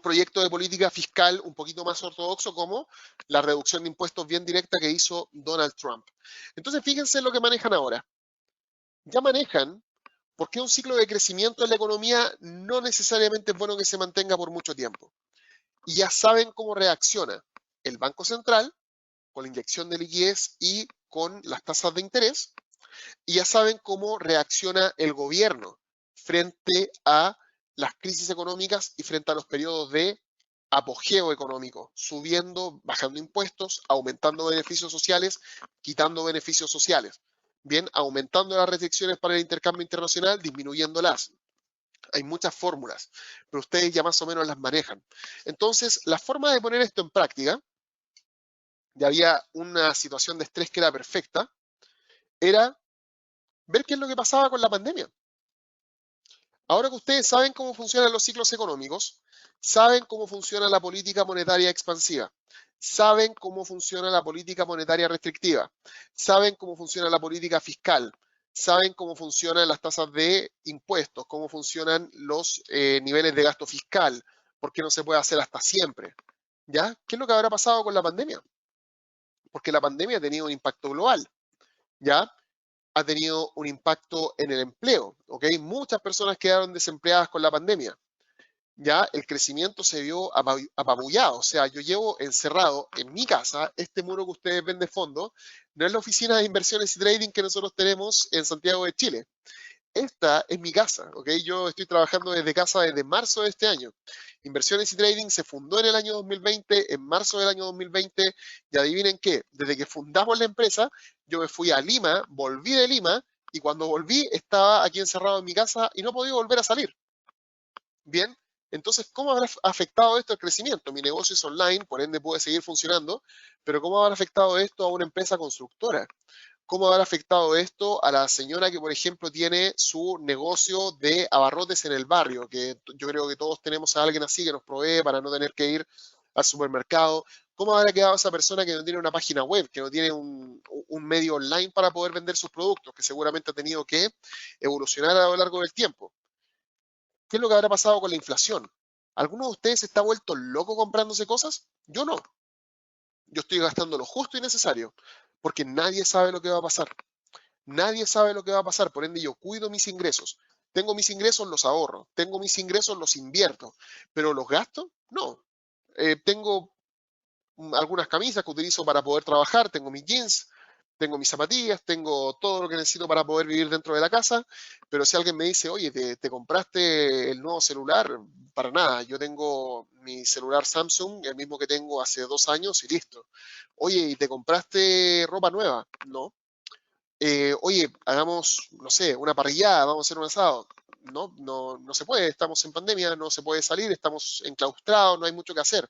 proyecto de política fiscal un poquito más ortodoxo, como la reducción de impuestos bien directa que hizo Donald Trump. Entonces, fíjense en lo que manejan ahora. Ya manejan por qué un ciclo de crecimiento en la economía no necesariamente es bueno que se mantenga por mucho tiempo. Y ya saben cómo reacciona el Banco Central con la inyección de liquidez y con las tasas de interés, y ya saben cómo reacciona el gobierno frente a las crisis económicas y frente a los periodos de apogeo económico, subiendo, bajando impuestos, aumentando beneficios sociales, quitando beneficios sociales. Bien, aumentando las restricciones para el intercambio internacional, disminuyéndolas. Hay muchas fórmulas, pero ustedes ya más o menos las manejan. Entonces, la forma de poner esto en práctica, ya había una situación de estrés que era perfecta, era ver qué es lo que pasaba con la pandemia. Ahora que ustedes saben cómo funcionan los ciclos económicos, saben cómo funciona la política monetaria expansiva, saben cómo funciona la política monetaria restrictiva, saben cómo funciona la política fiscal, saben cómo funcionan las tasas de impuestos, cómo funcionan los niveles de gasto fiscal, por qué no se puede hacer hasta siempre. ¿Ya? ¿Qué es lo que habrá pasado con la pandemia? Porque la pandemia ha tenido un impacto global. ¿Ya? Ha tenido un impacto en el empleo, ¿ok? Muchas personas quedaron desempleadas con la pandemia. Ya el crecimiento se vio apabullado, o sea, yo llevo encerrado en mi casa, este muro que ustedes ven de fondo, no es la oficina de inversiones y trading que nosotros tenemos en Santiago de Chile. Esta es mi casa, ¿ok? Yo estoy trabajando desde casa desde marzo de este año. Inversiones y Trading se fundó en el año 2020, en marzo del año 2020, y adivinen qué, desde que fundamos la empresa, yo me fui a Lima, volví de Lima, y cuando volví estaba aquí encerrado en mi casa y no podía volver a salir. Bien, entonces, ¿cómo habrá afectado esto al crecimiento? Mi negocio es online, por ende puede seguir funcionando, pero ¿cómo habrá afectado esto a una empresa constructora? ¿Cómo habrá afectado esto a la señora que, por ejemplo, tiene su negocio de abarrotes en el barrio? Que yo creo que todos tenemos a alguien así que nos provee para no tener que ir al supermercado. ¿Cómo habrá quedado esa persona que no tiene una página web, que no tiene un medio online para poder vender sus productos, que seguramente ha tenido que evolucionar a lo largo del tiempo? ¿Qué es lo que habrá pasado con la inflación? ¿Alguno de ustedes está vuelto loco comprándose cosas? Yo no. Yo estoy gastando lo justo y necesario, porque nadie sabe lo que va a pasar. Nadie sabe lo que va a pasar, por ende yo cuido mis ingresos. Tengo mis ingresos, los ahorro. Tengo mis ingresos, los invierto. Pero los gastos, no. Tengo algunas camisas que utilizo para poder trabajar, tengo mis jeans, tengo mis zapatillas, tengo todo lo que necesito para poder vivir dentro de la casa, pero si alguien me dice, oye, ¿te compraste el nuevo celular? Para nada, yo tengo mi celular Samsung, el mismo que tengo hace 2 años y listo. Oye, ¿y te compraste ropa nueva? No. Oye, hagamos, no sé, una parrillada, vamos a hacer un asado. No, no, no se puede, estamos en pandemia, no se puede salir, estamos enclaustrados, no hay mucho que hacer.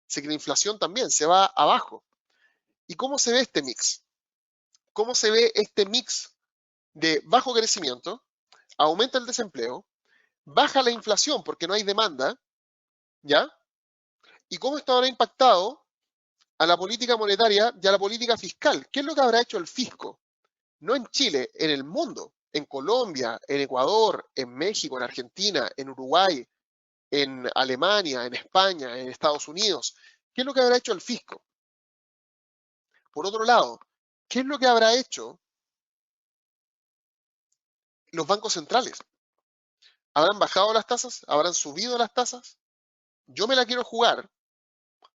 Así que la inflación también se va abajo. ¿Y cómo se ve este mix? ¿Cómo se ve este mix de bajo crecimiento, aumenta el desempleo, baja la inflación porque no hay demanda, ¿ya? ¿Y cómo esto habrá impactado a la política monetaria y a la política fiscal? ¿Qué es lo que habrá hecho el fisco? No en Chile, en el mundo, en Colombia, en Ecuador, en México, en Argentina, en Uruguay, en Alemania, en España, en Estados Unidos. ¿Qué es lo que habrá hecho el fisco? Por otro lado, ¿qué es lo que habrá hecho los bancos centrales? ¿Habrán bajado las tasas? ¿Habrán subido las tasas? Yo me la quiero jugar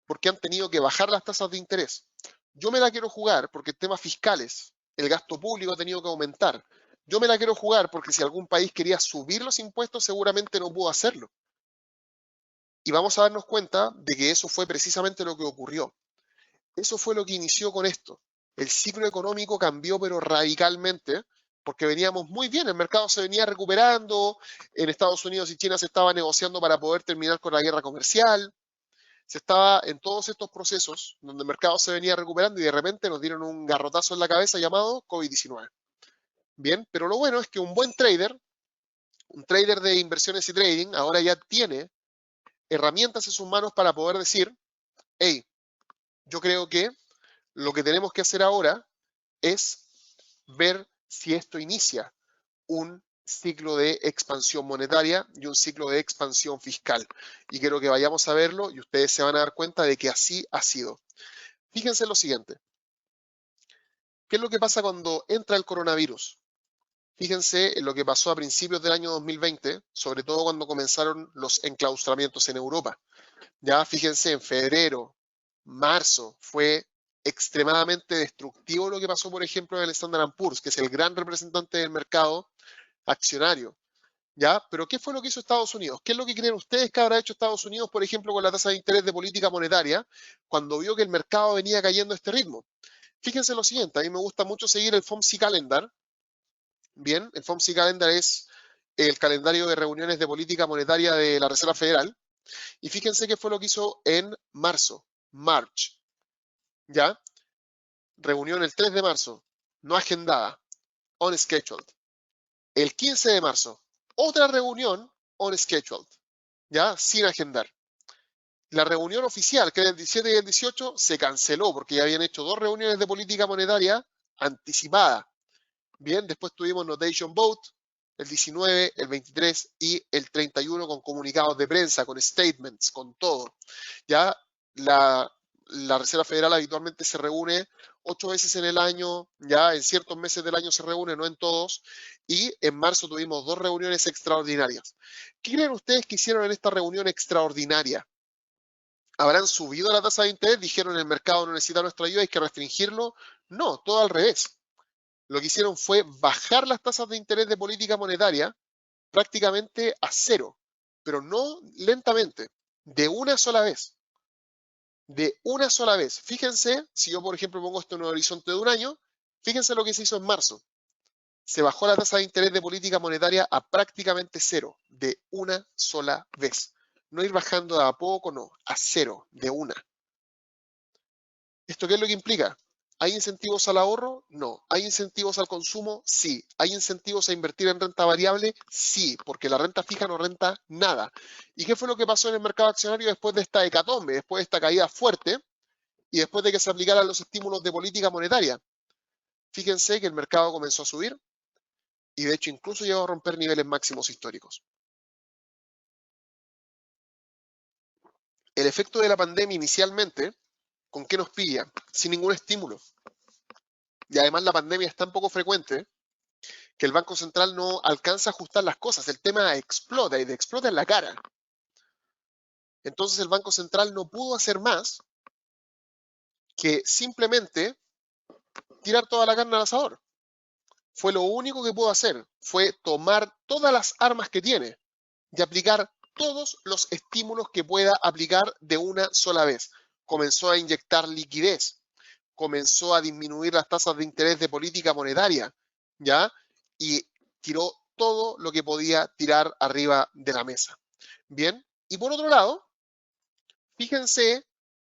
porque han tenido que bajar las tasas de interés. Yo me la quiero jugar porque en temas fiscales el gasto público ha tenido que aumentar. Yo me la quiero jugar porque si algún país quería subir los impuestos seguramente no pudo hacerlo. Y vamos a darnos cuenta de que eso fue precisamente lo que ocurrió. Eso fue lo que inició con esto. El ciclo económico cambió pero radicalmente porque veníamos muy bien, el mercado se venía recuperando, en Estados Unidos y China se estaba negociando para poder terminar con la guerra comercial, se estaba en todos estos procesos donde el mercado se venía recuperando y de repente nos dieron un garrotazo en la cabeza llamado COVID-19. Bien, pero lo bueno es que un trader de inversiones y trading, ahora ya tiene herramientas en sus manos para poder decir, hey, yo creo que lo que tenemos que hacer ahora es ver si esto inicia un ciclo de expansión monetaria y un ciclo de expansión fiscal. Y quiero que vayamos a verlo y ustedes se van a dar cuenta de que así ha sido. Fíjense en lo siguiente. ¿Qué es lo que pasa cuando entra el coronavirus? Fíjense en lo que pasó a principios del año 2020, sobre todo cuando comenzaron los enclaustramientos en Europa. Ya fíjense, en febrero, marzo, fue extremadamente destructivo lo que pasó, por ejemplo, en el Standard & Poor's, que es el gran representante del mercado accionario. ¿Ya? Pero ¿qué fue lo que hizo Estados Unidos? ¿Qué es lo que creen ustedes que habrá hecho Estados Unidos, por ejemplo, con la tasa de interés de política monetaria, cuando vio que el mercado venía cayendo a este ritmo? Fíjense lo siguiente, a mí me gusta mucho seguir el FOMC Calendar. Bien, el FOMC Calendar es el calendario de reuniones de política monetaria de la Reserva Federal. Y fíjense qué fue lo que hizo en marzo, March. ¿Ya? Reunión el 3 de marzo, no agendada, on scheduled. El 15 de marzo, otra reunión on scheduled, ¿ya? Sin agendar. La reunión oficial, que era el 17 y el 18, se canceló porque ya habían hecho 2 reuniones de política monetaria anticipada. Bien, después tuvimos Notation Vote, el 19, el 23 y el 31 con comunicados de prensa, con statements, con todo. Ya la Reserva Federal habitualmente se reúne 8 veces en el año, ya en ciertos meses del año se reúne, no en todos, y en marzo tuvimos 2 reuniones extraordinarias. ¿Qué creen ustedes que hicieron en esta reunión extraordinaria? ¿Habrán subido la tasa de interés? Dijeron el mercado no necesita nuestra ayuda, hay que restringirlo. No, todo al revés. Lo que hicieron fue bajar las tasas de interés de política monetaria prácticamente a cero, pero no lentamente, de una sola vez. De una sola vez. Fíjense, si yo por ejemplo pongo esto en un horizonte de un año, fíjense lo que se hizo en marzo. Se bajó la tasa de interés de política monetaria a prácticamente cero, de una sola vez. No ir bajando de a poco, no, a cero, de una. ¿Esto qué es lo que implica? ¿Hay incentivos al ahorro? No. ¿Hay incentivos al consumo? Sí. ¿Hay incentivos a invertir en renta variable? Sí, porque la renta fija no renta nada. ¿Y qué fue lo que pasó en el mercado accionario después de esta hecatombe, después de esta caída fuerte y después de que se aplicaran los estímulos de política monetaria? Fíjense que el mercado comenzó a subir y de hecho incluso llegó a romper niveles máximos históricos. El efecto de la pandemia inicialmente, ¿con qué nos pilla? Sin ningún estímulo. Y además la pandemia es tan poco frecuente que el Banco Central no alcanza a ajustar las cosas. El tema explota y de explota en la cara. Entonces el Banco Central no pudo hacer más que simplemente tirar toda la carne al asador. Fue lo único que pudo hacer. Fue tomar todas las armas que tiene y aplicar todos los estímulos que pueda aplicar de una sola vez. Comenzó a inyectar liquidez, comenzó a disminuir las tasas de interés de política monetaria, ¿ya? Y tiró todo lo que podía tirar arriba de la mesa. Bien, y por otro lado, fíjense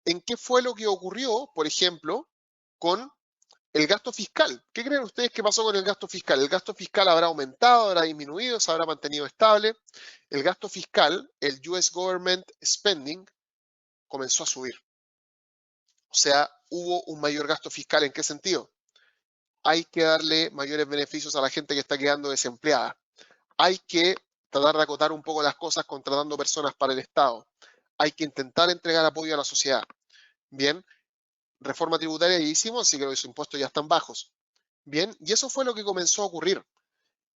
en qué fue lo que ocurrió, por ejemplo, con el gasto fiscal. ¿Qué creen ustedes que pasó con el gasto fiscal? ¿El gasto fiscal habrá aumentado, habrá disminuido, se habrá mantenido estable? El gasto fiscal, el US Government Spending, comenzó a subir. O sea, hubo un mayor gasto fiscal. ¿En qué sentido? Hay que darle mayores beneficios a la gente que está quedando desempleada. Hay que tratar de acotar un poco las cosas contratando personas para el Estado. Hay que intentar entregar apoyo a la sociedad. Bien, reforma tributaria ya hicimos, así que los impuestos ya están bajos. Bien, y eso fue lo que comenzó a ocurrir.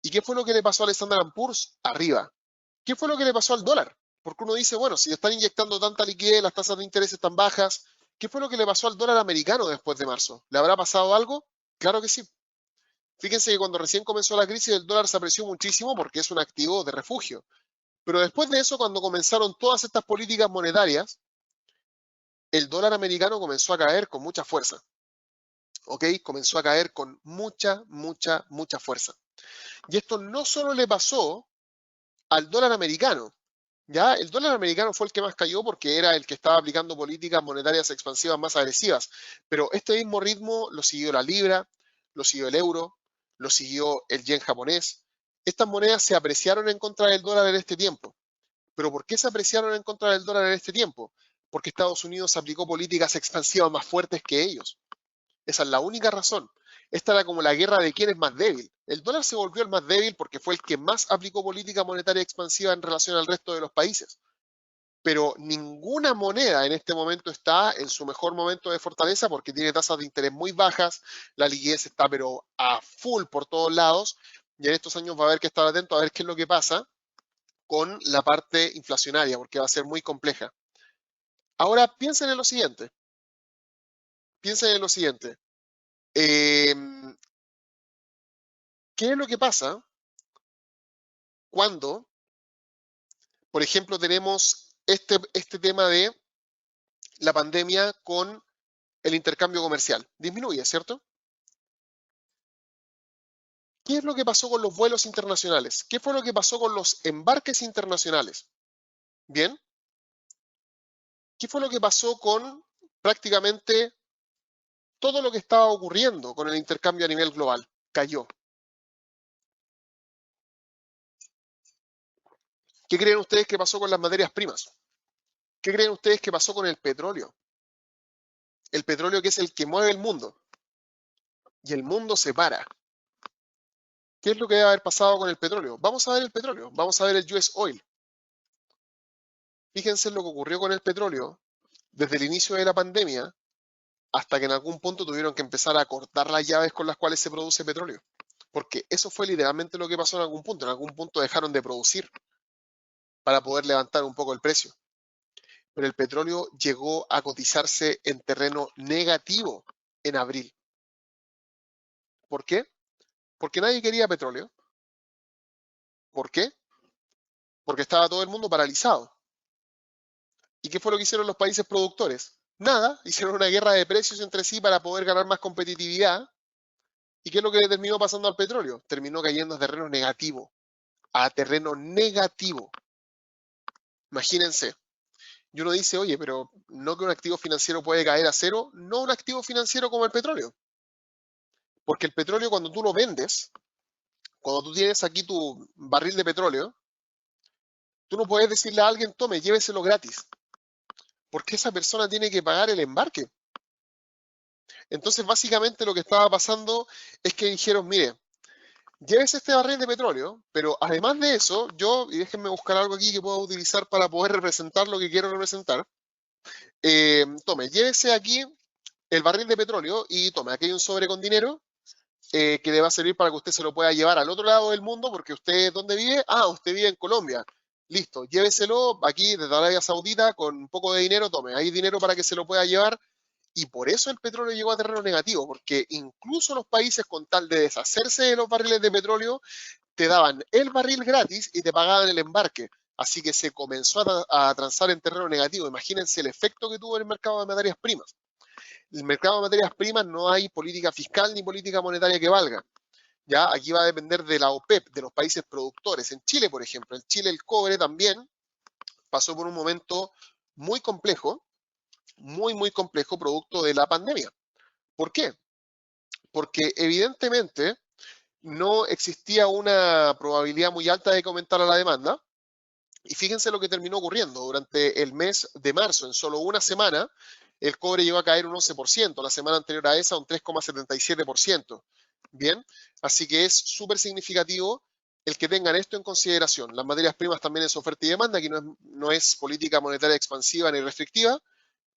¿Y qué fue lo que le pasó al Standard & Poor's? Arriba. ¿Qué fue lo que le pasó al dólar? Porque uno dice, bueno, si están inyectando tanta liquidez, las tasas de interés están bajas, ¿qué fue lo que le pasó al dólar americano después de marzo? ¿Le habrá pasado algo? Claro que sí. Fíjense que cuando recién comenzó la crisis el dólar se apreció muchísimo porque es un activo de refugio. Pero después de eso, cuando comenzaron todas estas políticas monetarias, el dólar americano comenzó a caer con mucha fuerza. ¿Ok? Comenzó a caer con mucha fuerza. Y esto no solo le pasó al dólar americano, ¿ya? El dólar americano fue el que más cayó porque era el que estaba aplicando políticas monetarias expansivas más agresivas, pero este mismo ritmo lo siguió la libra, lo siguió el euro, lo siguió el yen japonés. Estas monedas se apreciaron en contra del dólar en este tiempo. ¿Pero por qué se apreciaron en contra del dólar en este tiempo? Porque Estados Unidos aplicó políticas expansivas más fuertes que ellos. Esa es la única razón. Esta era como la guerra de quién es más débil. El dólar se volvió el más débil porque fue el que más aplicó política monetaria expansiva en relación al resto de los países. Pero ninguna moneda en este momento está en su mejor momento de fortaleza porque tiene tasas de interés muy bajas, la liquidez está pero a full por todos lados y en estos años va a haber que estar atento a ver qué es lo que pasa con la parte inflacionaria porque va a ser muy compleja. Ahora piensen en lo siguiente. Piensen en lo siguiente. ¿Qué es lo que pasa cuando, por ejemplo, tenemos este tema de la pandemia con el intercambio comercial? Disminuye, ¿cierto? ¿Qué es lo que pasó con los vuelos internacionales? ¿Qué fue lo que pasó con los embarques internacionales? Bien. ¿Qué fue lo que pasó con prácticamente todo lo que estaba ocurriendo con el intercambio a nivel global? Cayó. ¿Qué creen ustedes que pasó con las materias primas? ¿Qué creen ustedes que pasó con el petróleo? El petróleo que es el que mueve el mundo. Y el mundo se para. ¿Qué es lo que debe haber pasado con el petróleo? Vamos a ver el petróleo, vamos a ver el US Oil. Fíjense lo que ocurrió con el petróleo desde el inicio de la pandemia hasta que en algún punto tuvieron que empezar a cortar las llaves con las cuales se produce petróleo. Porque eso fue literalmente lo que pasó en algún punto. En algún punto dejaron de producir para poder levantar un poco el precio. Pero el petróleo llegó a cotizarse en terreno negativo en abril. ¿Por qué? Porque nadie quería petróleo. ¿Por qué? Porque estaba todo el mundo paralizado. ¿Y qué fue lo que hicieron los países productores? Nada, hicieron una guerra de precios entre sí para poder ganar más competitividad. ¿Y qué es lo que le terminó pasando al petróleo? Terminó cayendo a terreno negativo. A terreno negativo. Imagínense. Y uno dice, oye, pero no que un activo financiero puede caer a cero, no un activo financiero como el petróleo. Porque el petróleo cuando tú lo vendes, cuando tú tienes aquí tu barril de petróleo, tú no puedes decirle a alguien, tome, lléveselo gratis, porque esa persona tiene que pagar el embarque. Entonces, básicamente lo que estaba pasando es que dijeron, mire, llévese este barril de petróleo, pero además de eso, y déjenme buscar algo aquí que pueda utilizar para poder representar lo que quiero representar, tome, llévese aquí el barril de petróleo y tome, aquí hay un sobre con dinero que le va a servir para que usted se lo pueda llevar al otro lado del mundo, porque usted, ¿dónde vive? Ah, usted vive en Colombia. Listo, lléveselo aquí desde Arabia Saudita con un poco de dinero, tome, hay dinero para que se lo pueda llevar. Y por eso el petróleo llegó a terreno negativo, porque incluso los países con tal de deshacerse de los barriles de petróleo, te daban el barril gratis y te pagaban el embarque. Así que se comenzó a transar en terreno negativo. Imagínense el efecto que tuvo en el mercado de materias primas. El mercado de materias primas no hay política fiscal ni política monetaria que valga. Ya aquí va a depender de la OPEP, de los países productores. En Chile, por ejemplo, en Chile el cobre también pasó por un momento muy complejo, muy complejo, producto de la pandemia. ¿Por qué? Porque evidentemente no existía una probabilidad muy alta de que aumentara la demanda. Y fíjense lo que terminó ocurriendo. Durante el mes de marzo, en solo una semana, el cobre llegó a caer un 11%, la semana anterior a esa un 3,77%. Bien, así que es súper significativo el que tengan esto en consideración. Las materias primas también es oferta y demanda, aquí no es política monetaria expansiva ni restrictiva,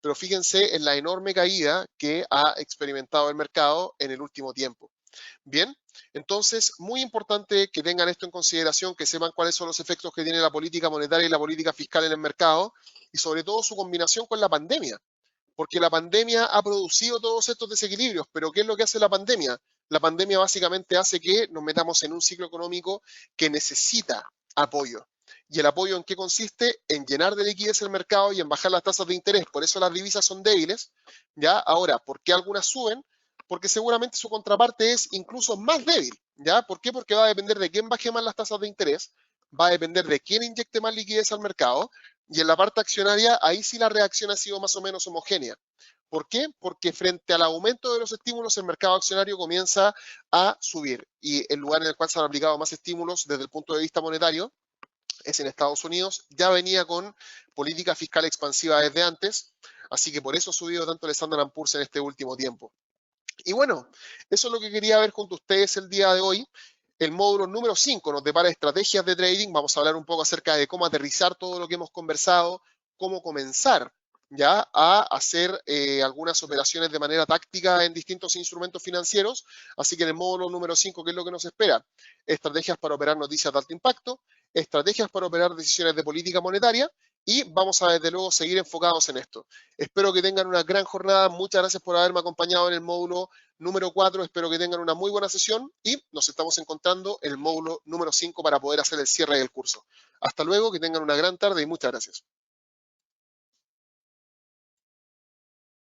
pero fíjense en la enorme caída que ha experimentado el mercado en el último tiempo. Bien, entonces, muy importante que tengan esto en consideración, que sepan cuáles son los efectos que tiene la política monetaria y la política fiscal en el mercado y sobre todo su combinación con la pandemia, porque la pandemia ha producido todos estos desequilibrios, pero ¿qué es lo que hace la pandemia? La pandemia básicamente hace que nos metamos en un ciclo económico que necesita apoyo. ¿Y el apoyo en qué consiste? En llenar de liquidez el mercado y en bajar las tasas de interés. Por eso las divisas son débiles. ¿Ya? Ahora, ¿por qué algunas suben? Porque seguramente su contraparte es incluso más débil. ¿Ya? ¿Por qué? Porque va a depender de quién baje más las tasas de interés, va a depender de quién inyecte más liquidez al mercado, y en la parte accionaria, ahí sí la reacción ha sido más o menos homogénea. ¿Por qué? Porque frente al aumento de los estímulos, el mercado accionario comienza a subir. Y el lugar en el cual se han aplicado más estímulos desde el punto de vista monetario es en Estados Unidos. Ya venía con política fiscal expansiva desde antes, así que por eso ha subido tanto el Standard & Poor's en este último tiempo. Y bueno, eso es lo que quería ver junto a ustedes el día de hoy. El módulo número 5 nos depara estrategias de trading. Vamos a hablar un poco acerca de cómo aterrizar todo lo que hemos conversado, cómo comenzar ya a hacer algunas operaciones de manera táctica en distintos instrumentos financieros. Así que en el módulo número 5, ¿qué es lo que nos espera? Estrategias para operar noticias de alto impacto, estrategias para operar decisiones de política monetaria y vamos a desde luego seguir enfocados en esto. Espero que tengan una gran jornada. Muchas gracias por haberme acompañado en el módulo número 4. Espero que tengan una muy buena sesión y nos estamos encontrando en el módulo número 5 para poder hacer el cierre del curso. Hasta luego, que tengan una gran tarde y muchas gracias.